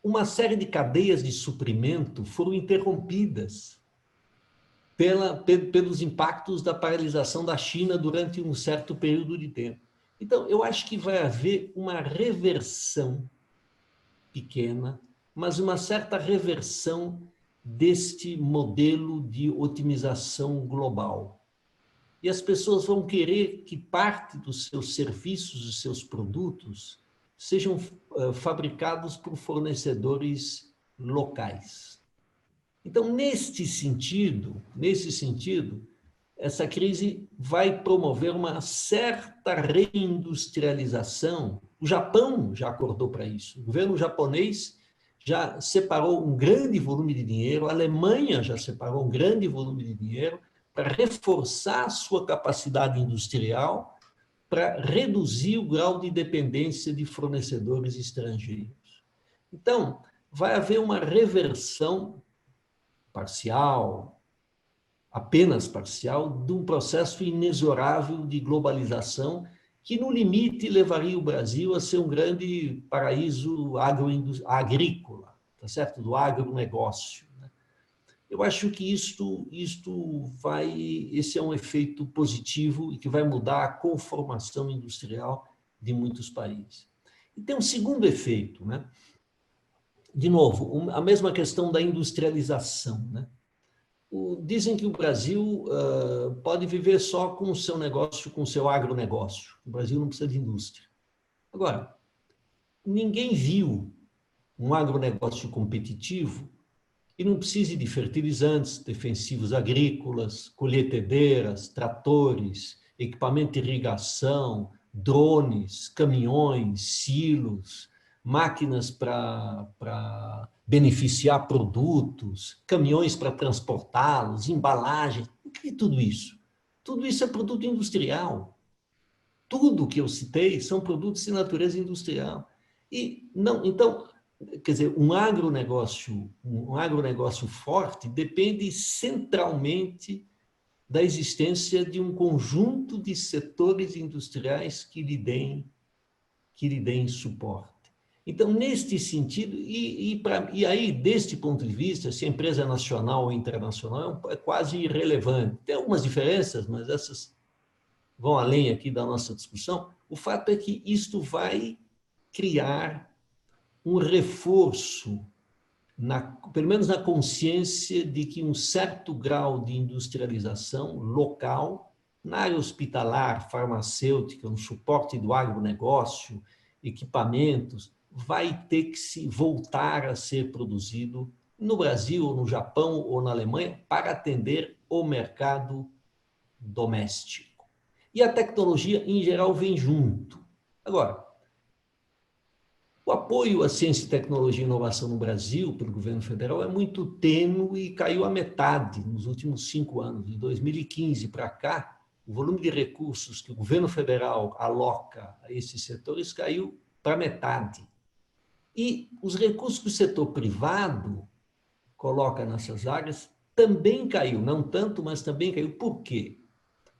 uma série de cadeias de suprimento foram interrompidas pelos impactos da paralisação da China durante um certo período de tempo. Então, eu acho que vai haver uma reversão pequena, mas uma certa reversão deste modelo de otimização global. E as pessoas vão querer que parte dos seus serviços, dos seus produtos, sejam fabricados por fornecedores locais. Então, nesse sentido, essa crise vai promover uma certa reindustrialização. O Japão já acordou para isso. O governo japonês já separou um grande volume de dinheiro, a Alemanha já separou um grande volume de dinheiro para reforçar a sua capacidade industrial, para reduzir o grau de dependência de fornecedores estrangeiros. Então, vai haver uma reversão parcial, apenas parcial, de um processo inexorável de globalização que, no limite, levaria o Brasil a ser um grande paraíso agrícola, tá certo? Do agronegócio. Eu acho que esse é um efeito positivo e que vai mudar a conformação industrial de muitos países. E tem um segundo efeito, né? De novo, a mesma questão da industrialização, né? Dizem que o Brasil pode viver só com o seu negócio, com o seu agronegócio. O Brasil não precisa de indústria. Agora, ninguém viu um agronegócio competitivo e não precise de fertilizantes, defensivos agrícolas, colheitadeiras, tratores, equipamento de irrigação, drones, caminhões, silos, máquinas para beneficiar produtos, caminhões para transportá-los, embalagens. O que é tudo isso? Tudo isso é produto industrial. Tudo que eu citei são produtos de natureza industrial. E não, então, quer dizer, um agronegócio forte depende centralmente da existência de um conjunto de setores industriais que lhe deem suporte. Então, neste sentido, e aí, deste ponto de vista, se a empresa é nacional ou internacional, é quase irrelevante. Tem algumas diferenças, mas essas vão além aqui da nossa discussão. O fato é que isto vai criar um reforço, pelo menos na consciência de que um certo grau de industrialização local, na área hospitalar, farmacêutica, no suporte do agronegócio, equipamentos, vai ter que se voltar a ser produzido no Brasil, ou no Japão, ou na Alemanha, para atender o mercado doméstico. E a tecnologia, em geral, vem junto. Agora, o apoio à ciência, tecnologia e inovação no Brasil, pelo governo federal, é muito tênue e caiu à metade nos últimos 5 anos. De 2015 para cá, o volume de recursos que o governo federal aloca a esses setores caiu para metade. E os recursos que o setor privado coloca nessas áreas também caiu, não tanto, mas também caiu. Por quê?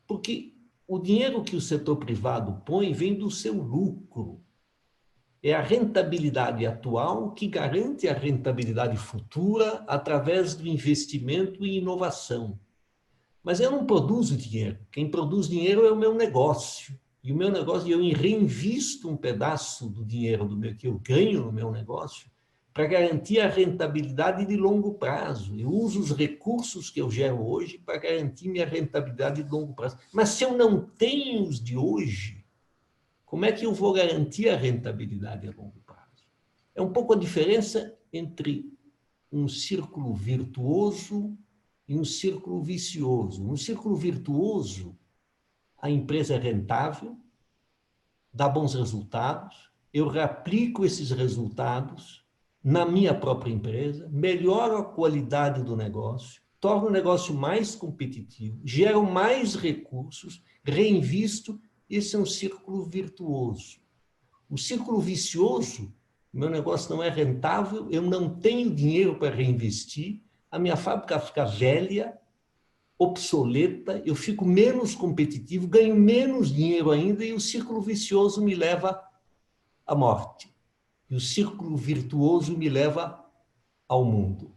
Porque o dinheiro que o setor privado põe vem do seu lucro. É a rentabilidade atual que garante a rentabilidade futura através do investimento em inovação. Mas eu não produzo dinheiro. Quem produz dinheiro é o meu negócio. E o meu negócio, eu reinvisto um pedaço do dinheiro que eu ganho no meu negócio para garantir a rentabilidade de longo prazo. Eu uso os recursos que eu gero hoje para garantir minha rentabilidade de longo prazo. Mas se eu não tenho os de hoje, como é que eu vou garantir a rentabilidade a longo prazo? É um pouco a diferença entre um círculo virtuoso e um círculo vicioso. No círculo virtuoso, a empresa é rentável, dá bons resultados, eu reaplico esses resultados na minha própria empresa, melhoro a qualidade do negócio, torno o negócio mais competitivo, gero mais recursos, reinvisto. Esse é um círculo virtuoso. O círculo vicioso, meu negócio não é rentável, eu não tenho dinheiro para reinvestir, a minha fábrica fica velha, obsoleta, eu fico menos competitivo, ganho menos dinheiro ainda e o círculo vicioso me leva à morte. E o círculo virtuoso me leva ao mundo.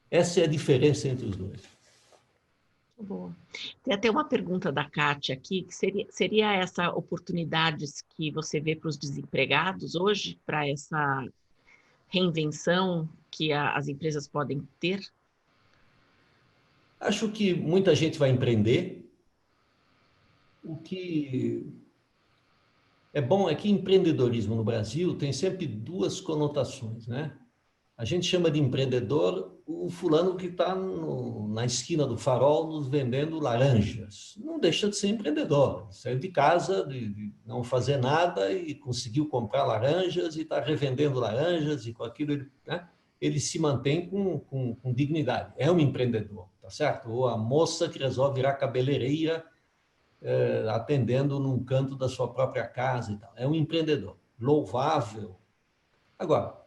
Essa é a diferença entre os dois. Boa. Tem até uma pergunta da Kátia aqui, que seria essa oportunidades que você vê para os desempregados hoje, para essa reinvenção que as empresas podem ter? Acho que muita gente vai empreender. O que É bom, é que empreendedorismo no Brasil tem sempre duas conotações, né? A gente chama de empreendedor o fulano que está na esquina do farol nos vendendo laranjas. Não deixa de ser empreendedor. Saiu de casa, de não fazer nada e conseguiu comprar laranjas e está revendendo laranjas e com aquilo ele, né, ele se mantém com dignidade. É um empreendedor, tá certo? Ou a moça que resolve virar cabeleireira atendendo num canto da sua própria casa e tal. É um empreendedor. Louvável. Agora,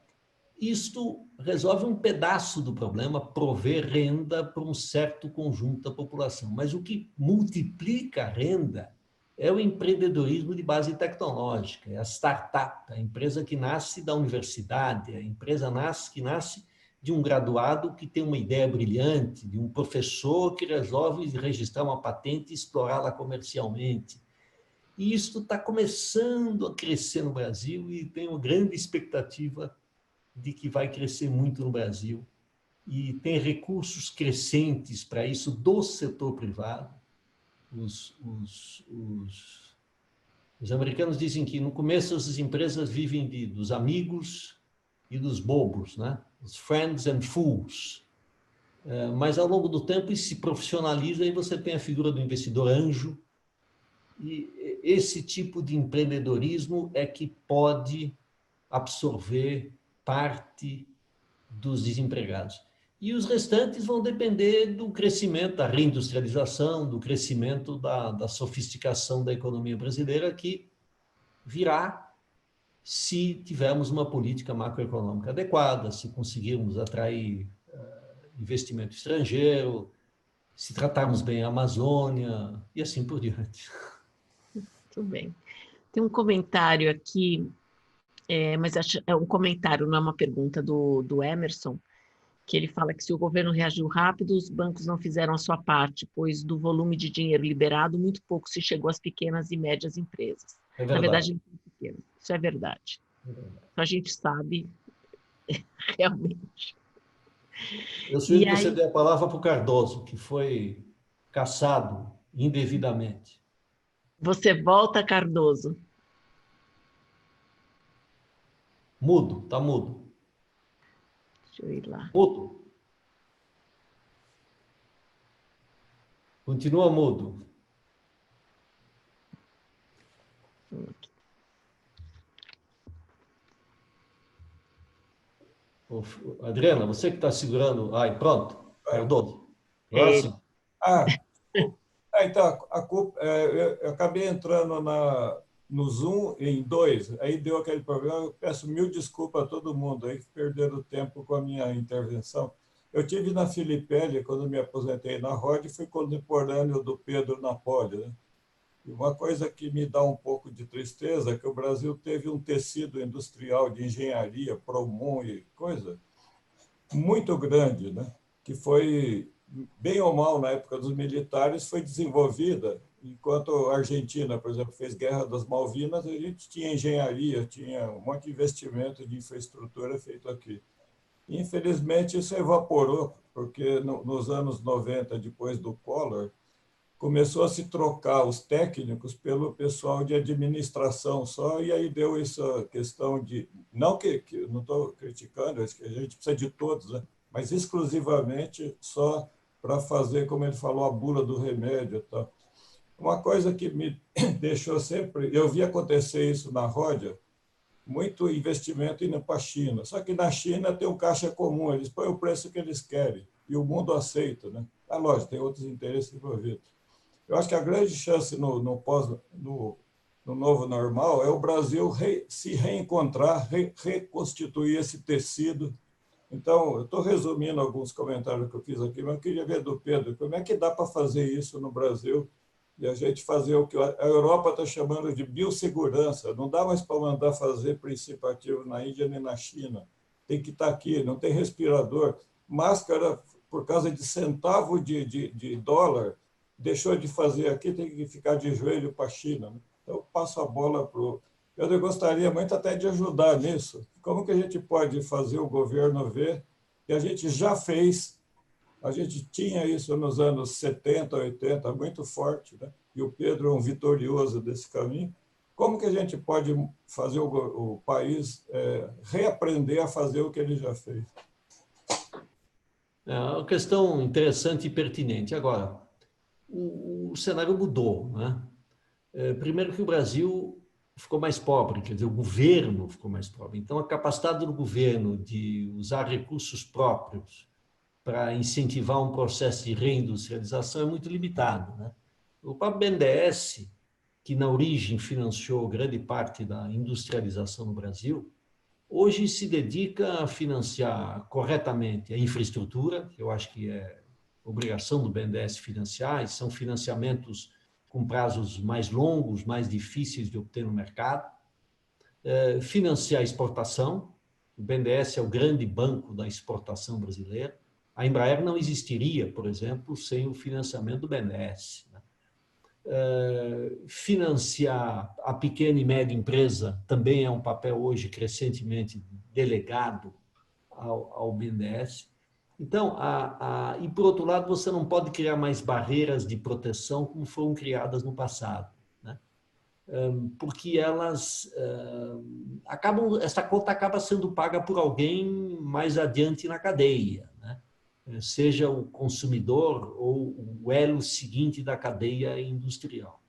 isto resolve um pedaço do problema, prover renda para um certo conjunto da população. Mas o que multiplica a renda é o empreendedorismo de base tecnológica, é a startup, a empresa que nasce da universidade, a empresa que nasce de um graduado que tem uma ideia brilhante, de um professor que resolve registrar uma patente e explorá-la comercialmente. E isto está começando a crescer no Brasil e tenho uma grande expectativa de que vai crescer muito no Brasil e tem recursos crescentes para isso do setor privado. Os americanos dizem que no começo as empresas vivem dos amigos e dos bobos, né? Os friends and fools. Mas ao longo do tempo isso se profissionaliza e você tem a figura do investidor anjo. E esse tipo de empreendedorismo é que pode absorver parte dos desempregados. E os restantes vão depender do crescimento, da reindustrialização, do crescimento da sofisticação da economia brasileira, que virá se tivermos uma política macroeconômica adequada, se conseguirmos atrair investimento estrangeiro, se tratarmos bem a Amazônia e assim por diante. Muito bem. Tem um comentário aqui, mas é um comentário, não é uma pergunta do Emerson, que ele fala que se o governo reagiu rápido, os bancos não fizeram a sua parte, pois do volume de dinheiro liberado, muito pouco se chegou às pequenas e médias empresas. É Na verdade. verdade, isso é verdade. A gente sabe realmente. Eu sugiro E que você aí, dê a palavra para o Cardoso, que foi caçado indevidamente. você volta, Cardoso. Mudo, está mudo. Deixa eu ir lá. Mudo. Continua mudo. Adriana, você que está segurando. Ai, pronto. Cardoso. Próximo. Então, a culpa, eu acabei entrando no Zoom em dois, aí deu aquele problema. Eu peço mil desculpas a todo mundo aí que perderam tempo com a minha intervenção. Eu tive na Filipelli, quando me aposentei na ROD, fui contemporâneo do Pedro Napoli, né? E uma coisa que me dá um pouco de tristeza é que o Brasil teve um tecido industrial de engenharia, Promon e coisa, muito grande, né? Que foi, bem ou mal, na época dos militares, foi desenvolvida, enquanto a Argentina, por exemplo, fez Guerra das Malvinas, a gente tinha engenharia, tinha um monte de investimento de infraestrutura feito aqui. Infelizmente, isso evaporou, porque nos anos 90, depois do Collor, começou a se trocar os técnicos pelo pessoal de administração só, e aí deu essa questão de... Não que não estou criticando, acho que a gente precisa de todos, né? Mas exclusivamente só para fazer, como ele falou, a bula do remédio e tal. Uma coisa que me deixou sempre... Eu vi acontecer isso na Ródia, muito investimento indo para a China. Só que na China tem um caixa comum, eles põem o preço que eles querem, e o mundo aceita, né? É lógico, tem outros interesses envolvidos. Eu acho que a grande chance no novo normal é o Brasil se reencontrar, reconstituir esse tecido. Então, eu estou resumindo alguns comentários que eu fiz aqui, mas eu queria ver do Pedro, como é que dá para fazer isso no Brasil e a gente fazer o que a Europa está chamando de biossegurança. Não dá mais para mandar fazer princípio ativo na Índia nem na China. Tem que estar aqui, não tem respirador. Máscara, por causa de centavo de dólar, deixou de fazer aqui, tem que ficar de joelho para a China. Né? Então, eu passo a bola para o... Eu gostaria muito até de ajudar nisso. Como que a gente pode fazer o governo ver que a gente já fez, a gente tinha isso nos anos 70, 80, muito forte, né? E o Pedro é um vitorioso desse caminho. Como que a gente pode fazer o país reaprender a fazer o que ele já fez? É uma questão interessante e pertinente. Agora, o cenário mudou, né? Primeiro que o Brasil ficou mais pobre, quer dizer, o governo ficou mais pobre. Então, a capacidade do governo de usar recursos próprios para incentivar um processo de reindustrialização é muito limitado, né? O próprio BNDES, que na origem financiou grande parte da industrialização no Brasil, hoje se dedica a financiar corretamente a infraestrutura, que eu acho que é obrigação do BNDES financiar, e são financiamentos com prazos mais longos, mais difíceis de obter no mercado. Financiar a exportação, o BNDES é o grande banco da exportação brasileira. A Embraer não existiria, por exemplo, sem o financiamento do BNDES. Financiar a pequena e média empresa também é um papel hoje crescentemente delegado ao BNDES. Então, e por outro lado, você não pode criar mais barreiras de proteção como foram criadas no passado, né? Porque essa conta acaba sendo paga por alguém mais adiante na cadeia, né? Seja o consumidor ou o elo seguinte da cadeia industrial.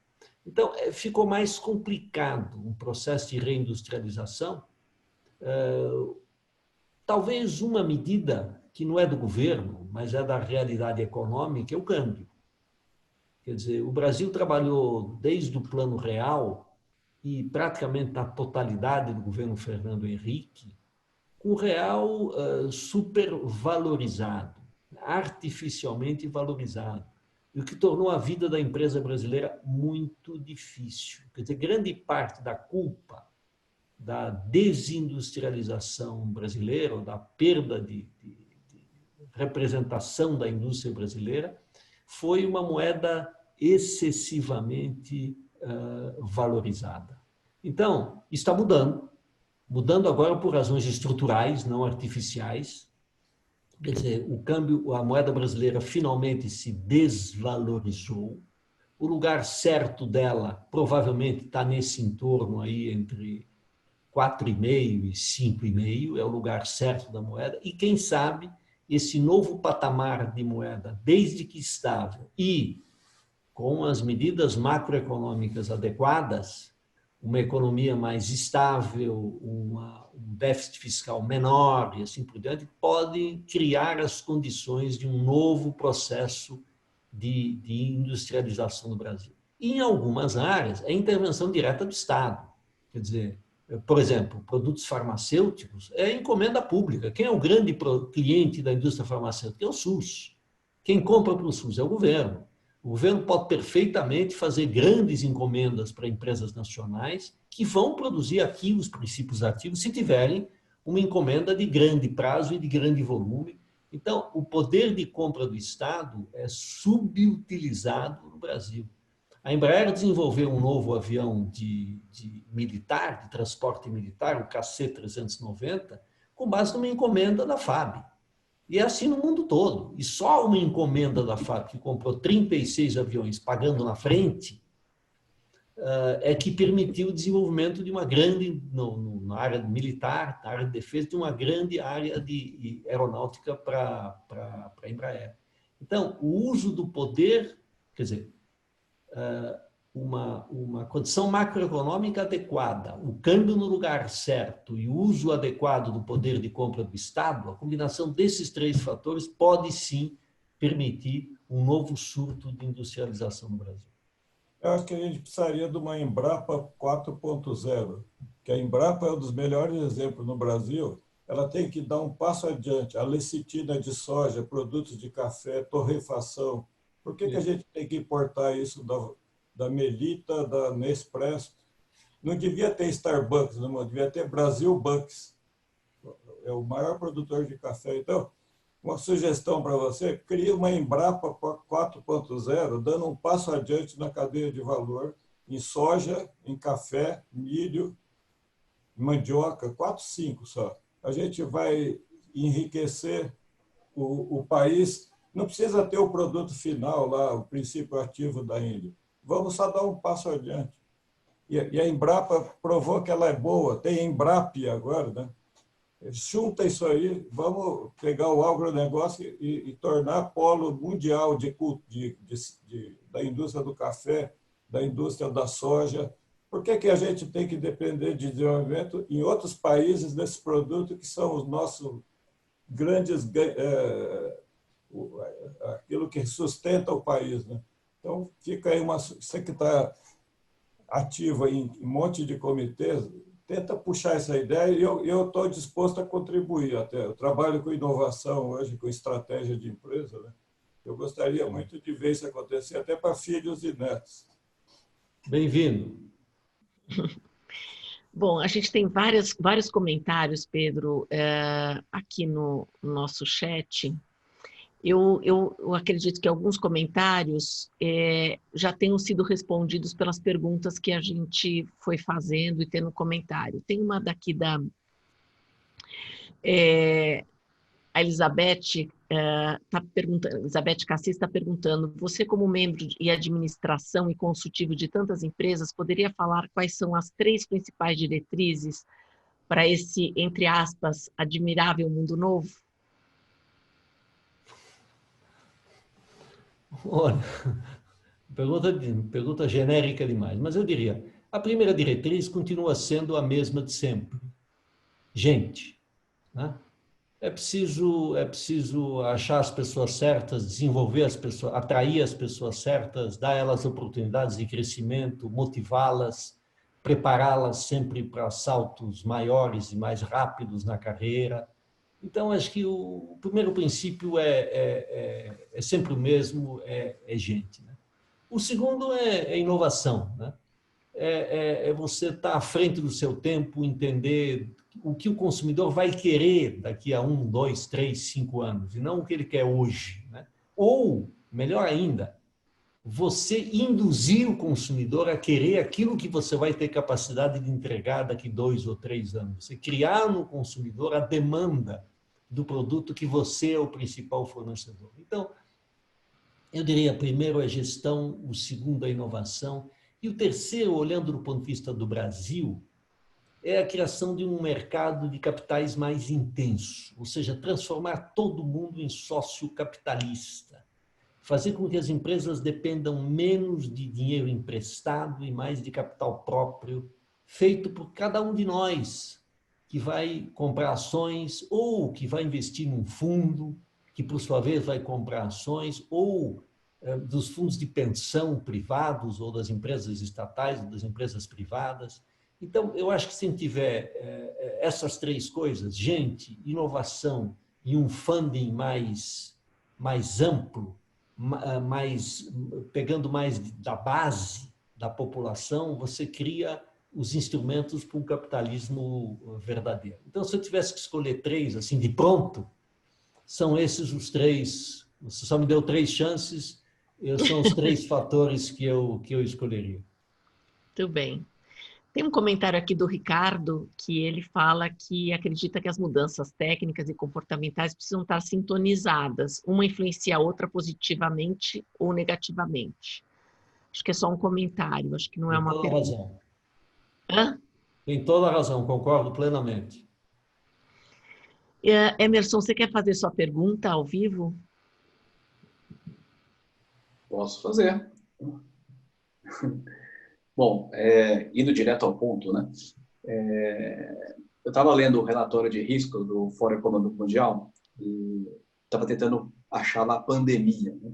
Então, ficou mais complicado um processo de reindustrialização. Talvez uma medida que não é do governo, mas é da realidade econômica, é o câmbio. Quer dizer, o Brasil trabalhou desde o Plano Real e praticamente na totalidade do governo Fernando Henrique, com o real supervalorizado, artificialmente valorizado, e o que tornou a vida da empresa brasileira muito difícil. Quer dizer, grande parte da culpa da desindustrialização brasileira, ou da perda de representação da indústria brasileira, foi uma moeda excessivamente valorizada. Então, está mudando agora por razões estruturais, não artificiais. Quer dizer, o câmbio, a moeda brasileira finalmente se desvalorizou. O lugar certo dela provavelmente está nesse entorno aí entre 4,5 e 5,5, é o lugar certo da moeda. E quem sabe esse novo patamar de moeda, desde que estável e com as medidas macroeconômicas adequadas, uma economia mais estável, um déficit fiscal menor e assim por diante, podem criar as condições de um novo processo de industrialização no Brasil. E em algumas áreas, é intervenção direta do Estado. Quer dizer, por exemplo, produtos farmacêuticos é encomenda pública. Quem é o grande cliente da indústria farmacêutica? É o SUS. Quem compra para o SUS é o governo. O governo pode perfeitamente fazer grandes encomendas para empresas nacionais que vão produzir aqui os princípios ativos se tiverem uma encomenda de grande prazo e de grande volume. Então, o poder de compra do Estado é subutilizado no Brasil. A Embraer desenvolveu um novo avião de transporte militar, o KC-390, com base numa encomenda da FAB. E é assim no mundo todo. E só uma encomenda da FAB, que comprou 36 aviões pagando na frente, é que permitiu o desenvolvimento de uma grande, na área militar, na área de defesa, de uma grande área de aeronáutica para a Embraer. Então, o uso do poder, quer dizer, uma condição macroeconômica adequada, o câmbio no lugar certo e o uso adequado do poder de compra do Estado, a combinação desses três fatores pode sim permitir um novo surto de industrialização no Brasil. Eu acho que a gente precisaria de uma Embrapa 4.0, que a Embrapa é um dos melhores exemplos no Brasil. Ela tem que dar um passo adiante. A lecitina de soja, produtos de café, torrefação. Por que a gente tem que importar isso da Melita, da Nespresso? Não devia ter Starbucks, não devia ter Brasil Bucks. É o maior produtor de café. Então, uma sugestão para você, crie uma Embrapa 4.0, dando um passo adiante na cadeia de valor em soja, em café, milho, mandioca, 4, 5 só. A gente vai enriquecer o país. Não precisa ter o produto final lá, o princípio ativo da Índia. Vamos só dar um passo adiante. E a Embrapa provou que ela é boa. Tem Embrap agora, né? Junta isso aí, vamos pegar o agronegócio e tornar polo mundial da indústria do café, da indústria da soja. Por que a gente tem que depender de desenvolvimento em outros países desses produtos que são os nossos grandes, aquilo que sustenta o país, né? Então, fica aí você que está ativa em um monte de comitês, tenta puxar essa ideia e eu estou disposto a contribuir até. Eu trabalho com inovação hoje, com estratégia de empresa, né? Eu gostaria muito de ver isso acontecer, até para filhos e netos. Bem-vindo. Bom, a gente tem vários comentários, Pedro, aqui no nosso chat. Eu acredito que alguns comentários já tenham sido respondidos pelas perguntas que a gente foi fazendo e tendo comentário. Tem uma daqui a Elizabeth Elizabeth Cassis está perguntando: você, como membro de administração e consultivo de tantas empresas, poderia falar quais são as 3 principais diretrizes para esse, entre aspas, admirável mundo novo? Olha, pergunta genérica demais, mas eu diria, a primeira diretriz continua sendo a mesma de sempre. Gente, né? É preciso achar as pessoas certas, desenvolver as pessoas, atrair as pessoas certas, dar a elas oportunidades de crescimento, motivá-las, prepará-las sempre para saltos maiores e mais rápidos na carreira. Então, acho que o primeiro princípio é sempre o mesmo, é gente, né? O segundo é inovação, né? Você estar à frente do seu tempo, entender o que o consumidor vai querer daqui a 1, 2, 3, 5 anos, e não o que ele quer hoje, né? Ou, melhor ainda, você induzir o consumidor a querer aquilo que você vai ter capacidade de entregar daqui 2 ou 3 anos. Você criar no consumidor a demanda do produto que você é o principal fornecedor. Então, eu diria, primeiro a gestão, o segundo a inovação, e o terceiro, olhando do ponto de vista do Brasil, é a criação de um mercado de capitais mais intenso, ou seja, transformar todo mundo em sócio capitalista, fazer com que as empresas dependam menos de dinheiro emprestado e mais de capital próprio, feito por cada um de nós, que vai comprar ações ou que vai investir num fundo, que por sua vez vai comprar ações, ou dos fundos de pensão privados, ou das empresas estatais, ou das empresas privadas. Então, eu acho que se tiver essas 3 coisas, gente, inovação e um funding mais amplo, pegando mais da base da população, você cria os instrumentos para um capitalismo verdadeiro. Então, se eu tivesse que escolher 3, assim, de pronto, são esses os 3. Você só me deu 3 chances, são os 3 fatores que eu escolheria. Muito bem. Tem um comentário aqui do Ricardo, que ele fala que acredita que as mudanças técnicas e comportamentais precisam estar sintonizadas, uma influencia a outra positivamente ou negativamente. Acho que é só um comentário, acho que não é uma pergunta. Tem toda a razão. Hã? Tem toda a razão, concordo plenamente. Emerson, você quer fazer sua pergunta ao vivo? Posso fazer. Bom, indo direto ao ponto, né? Eu estava lendo o relatório de risco do Fórum Econômico Mundial e estava tentando achar lá pandemia, né?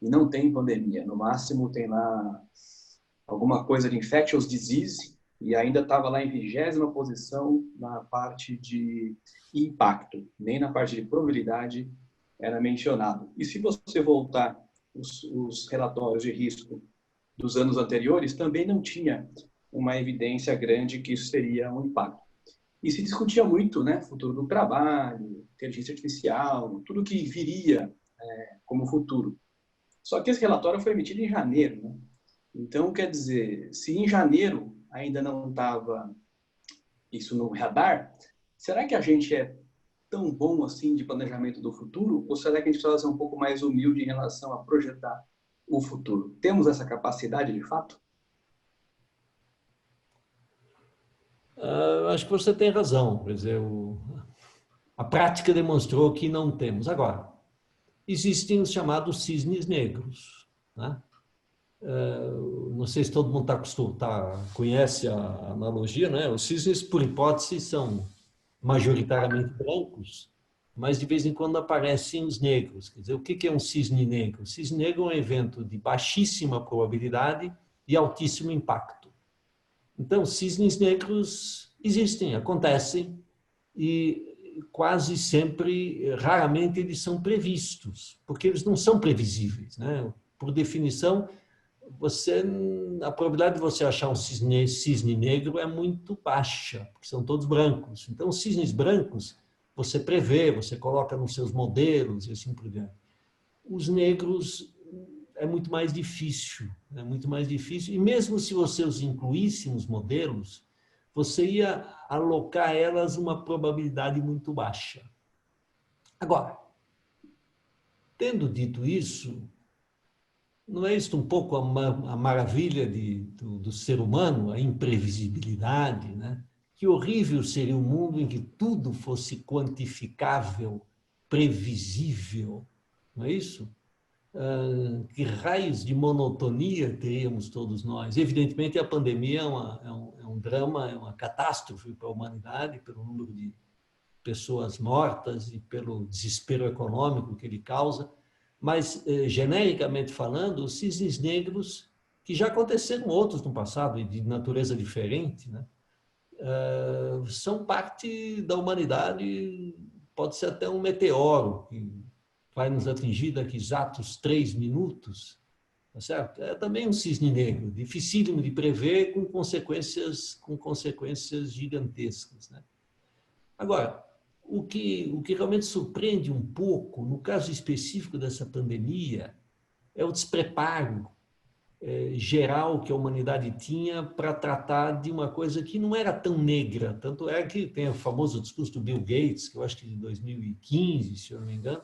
E não tem pandemia. No máximo tem lá alguma coisa de infectious disease e ainda estava lá em 20ª posição na parte de impacto. Nem na parte de probabilidade era mencionado. E se você voltar os relatórios de risco dos anos anteriores, também não tinha uma evidência grande que isso seria um impacto. E se discutia muito, né, futuro do trabalho, inteligência artificial, tudo que viria como futuro. Só que esse relatório foi emitido em janeiro, né? Então, quer dizer, se em janeiro ainda não estava isso no radar, será que a gente é tão bom assim de planejamento do futuro? Ou será que a gente precisa ser um pouco mais humilde em relação a projetar o futuro? Temos essa capacidade de fato? Acho que você tem razão. Quer dizer, a prática demonstrou que não temos. Agora, existem os chamados cisnes negros, né? Não sei se todo mundo conhece a analogia, né? Os cisnes, por hipótese, são majoritariamente brancos, mas de vez em quando aparecem os negros. Quer dizer, o que é um cisne negro? O cisne negro é um evento de baixíssima probabilidade e altíssimo impacto. Então, cisnes negros existem, acontecem, e quase sempre, raramente, eles são previstos, porque eles não são previsíveis, né? Por definição, a probabilidade de você achar um cisne negro é muito baixa, porque são todos brancos. Então, os cisnes brancos, você prevê, você coloca nos seus modelos e assim por diante. Os negros é muito mais difícil, é muito mais difícil. E mesmo se você os incluísse nos modelos, você ia alocar elas uma probabilidade muito baixa. Agora, tendo dito isso, não é isso um pouco a maravilha do ser humano, a imprevisibilidade, né? Que horrível seria um mundo em que tudo fosse quantificável, previsível, não é isso? Que raios de monotonia teríamos todos nós. Evidentemente, a pandemia é um drama, é uma catástrofe para a humanidade, pelo número de pessoas mortas e pelo desespero econômico que ele causa. Mas, genericamente falando, os cisnes negros, que já aconteceram outros no passado e de natureza diferente, né? São parte da humanidade, pode ser até um meteoro que vai nos atingir daqui exatos 3 minutos, tá certo? É também um cisne negro, dificílimo de prever, com consequências gigantescas, né? Agora, o que realmente surpreende um pouco, no caso específico dessa pandemia, é o despreparo geral que a humanidade tinha para tratar de uma coisa que não era tão negra. Tanto é que tem o famoso discurso do Bill Gates, que eu acho que de 2015, se eu não me engano,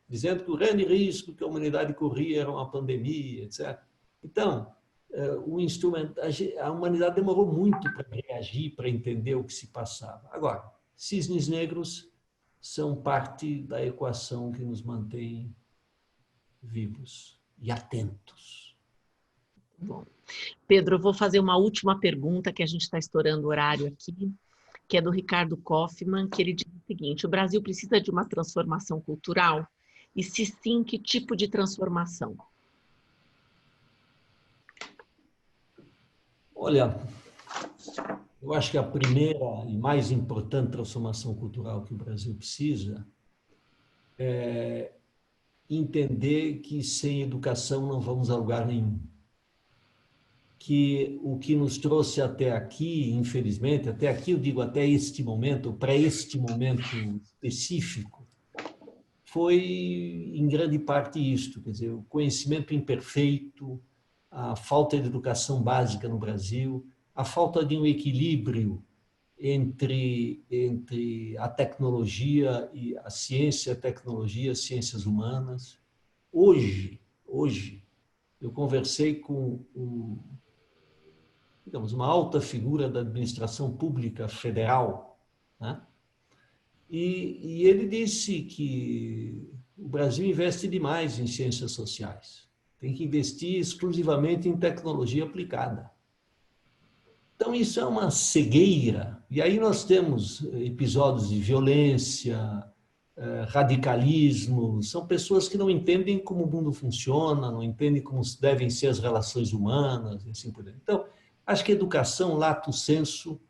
dizendo que o grande risco que a humanidade corria era uma pandemia, etc. Então, a humanidade demorou muito para reagir, para entender o que se passava. Agora, cisnes negros são parte da equação que nos mantém vivos e atentos. Bom, Pedro, eu vou fazer uma última pergunta, que a gente está estourando o horário aqui, que é do Ricardo Kaufmann, que ele diz o seguinte: o Brasil precisa de uma transformação cultural? E se sim, que tipo de transformação? Olha, eu acho que a primeira e mais importante transformação cultural que o Brasil precisa é entender que sem educação não vamos a lugar nenhum. Que o que nos trouxe até aqui, infelizmente, até aqui eu digo até este momento, para este momento específico, foi em grande parte isto, quer dizer, o conhecimento imperfeito, a falta de educação básica no Brasil, a falta de um equilíbrio entre a tecnologia e a tecnologia, as ciências humanas. Hoje, eu conversei com uma alta figura da administração pública federal, né? E ele disse que o Brasil investe demais em ciências sociais, tem que investir exclusivamente em tecnologia aplicada. Então, isso é uma cegueira. E aí nós temos episódios de violência, radicalismo, são pessoas que não entendem como o mundo funciona, não entendem como devem ser as relações humanas, e assim por diante. Então, acho que a educação, lato sensu,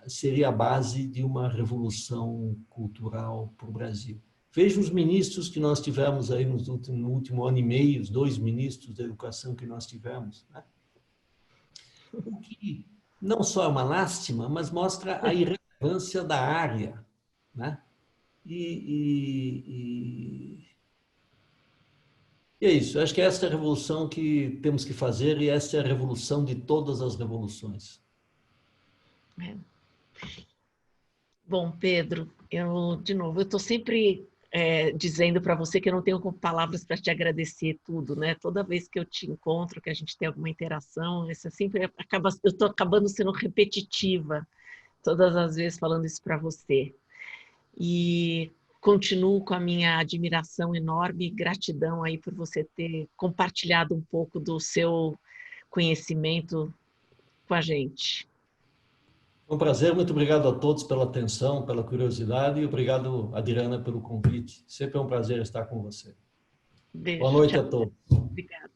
seria a base de uma revolução cultural para o Brasil. Veja os ministros que nós tivemos aí no último ano e meio, os 2 ministros da educação que nós tivemos, né? O que não só é uma lástima, mas mostra a irrelevância da área, né? E é isso. Acho que essa é a revolução que temos que fazer, e essa é a revolução de todas as revoluções. Bom, Pedro, de novo, eu estou sempre dizendo para você que eu não tenho palavras para te agradecer tudo, né? Toda vez que eu te encontro, que a gente tem alguma interação, eu estou acabando sendo repetitiva todas as vezes falando isso para você. E continuo com a minha admiração enorme e gratidão aí por você ter compartilhado um pouco do seu conhecimento com a gente. Um prazer, muito obrigado a todos pela atenção, pela curiosidade e obrigado, Adriana, pelo convite. Sempre é um prazer estar com você. Beijo. Boa noite Tchau. a todos. Obrigada.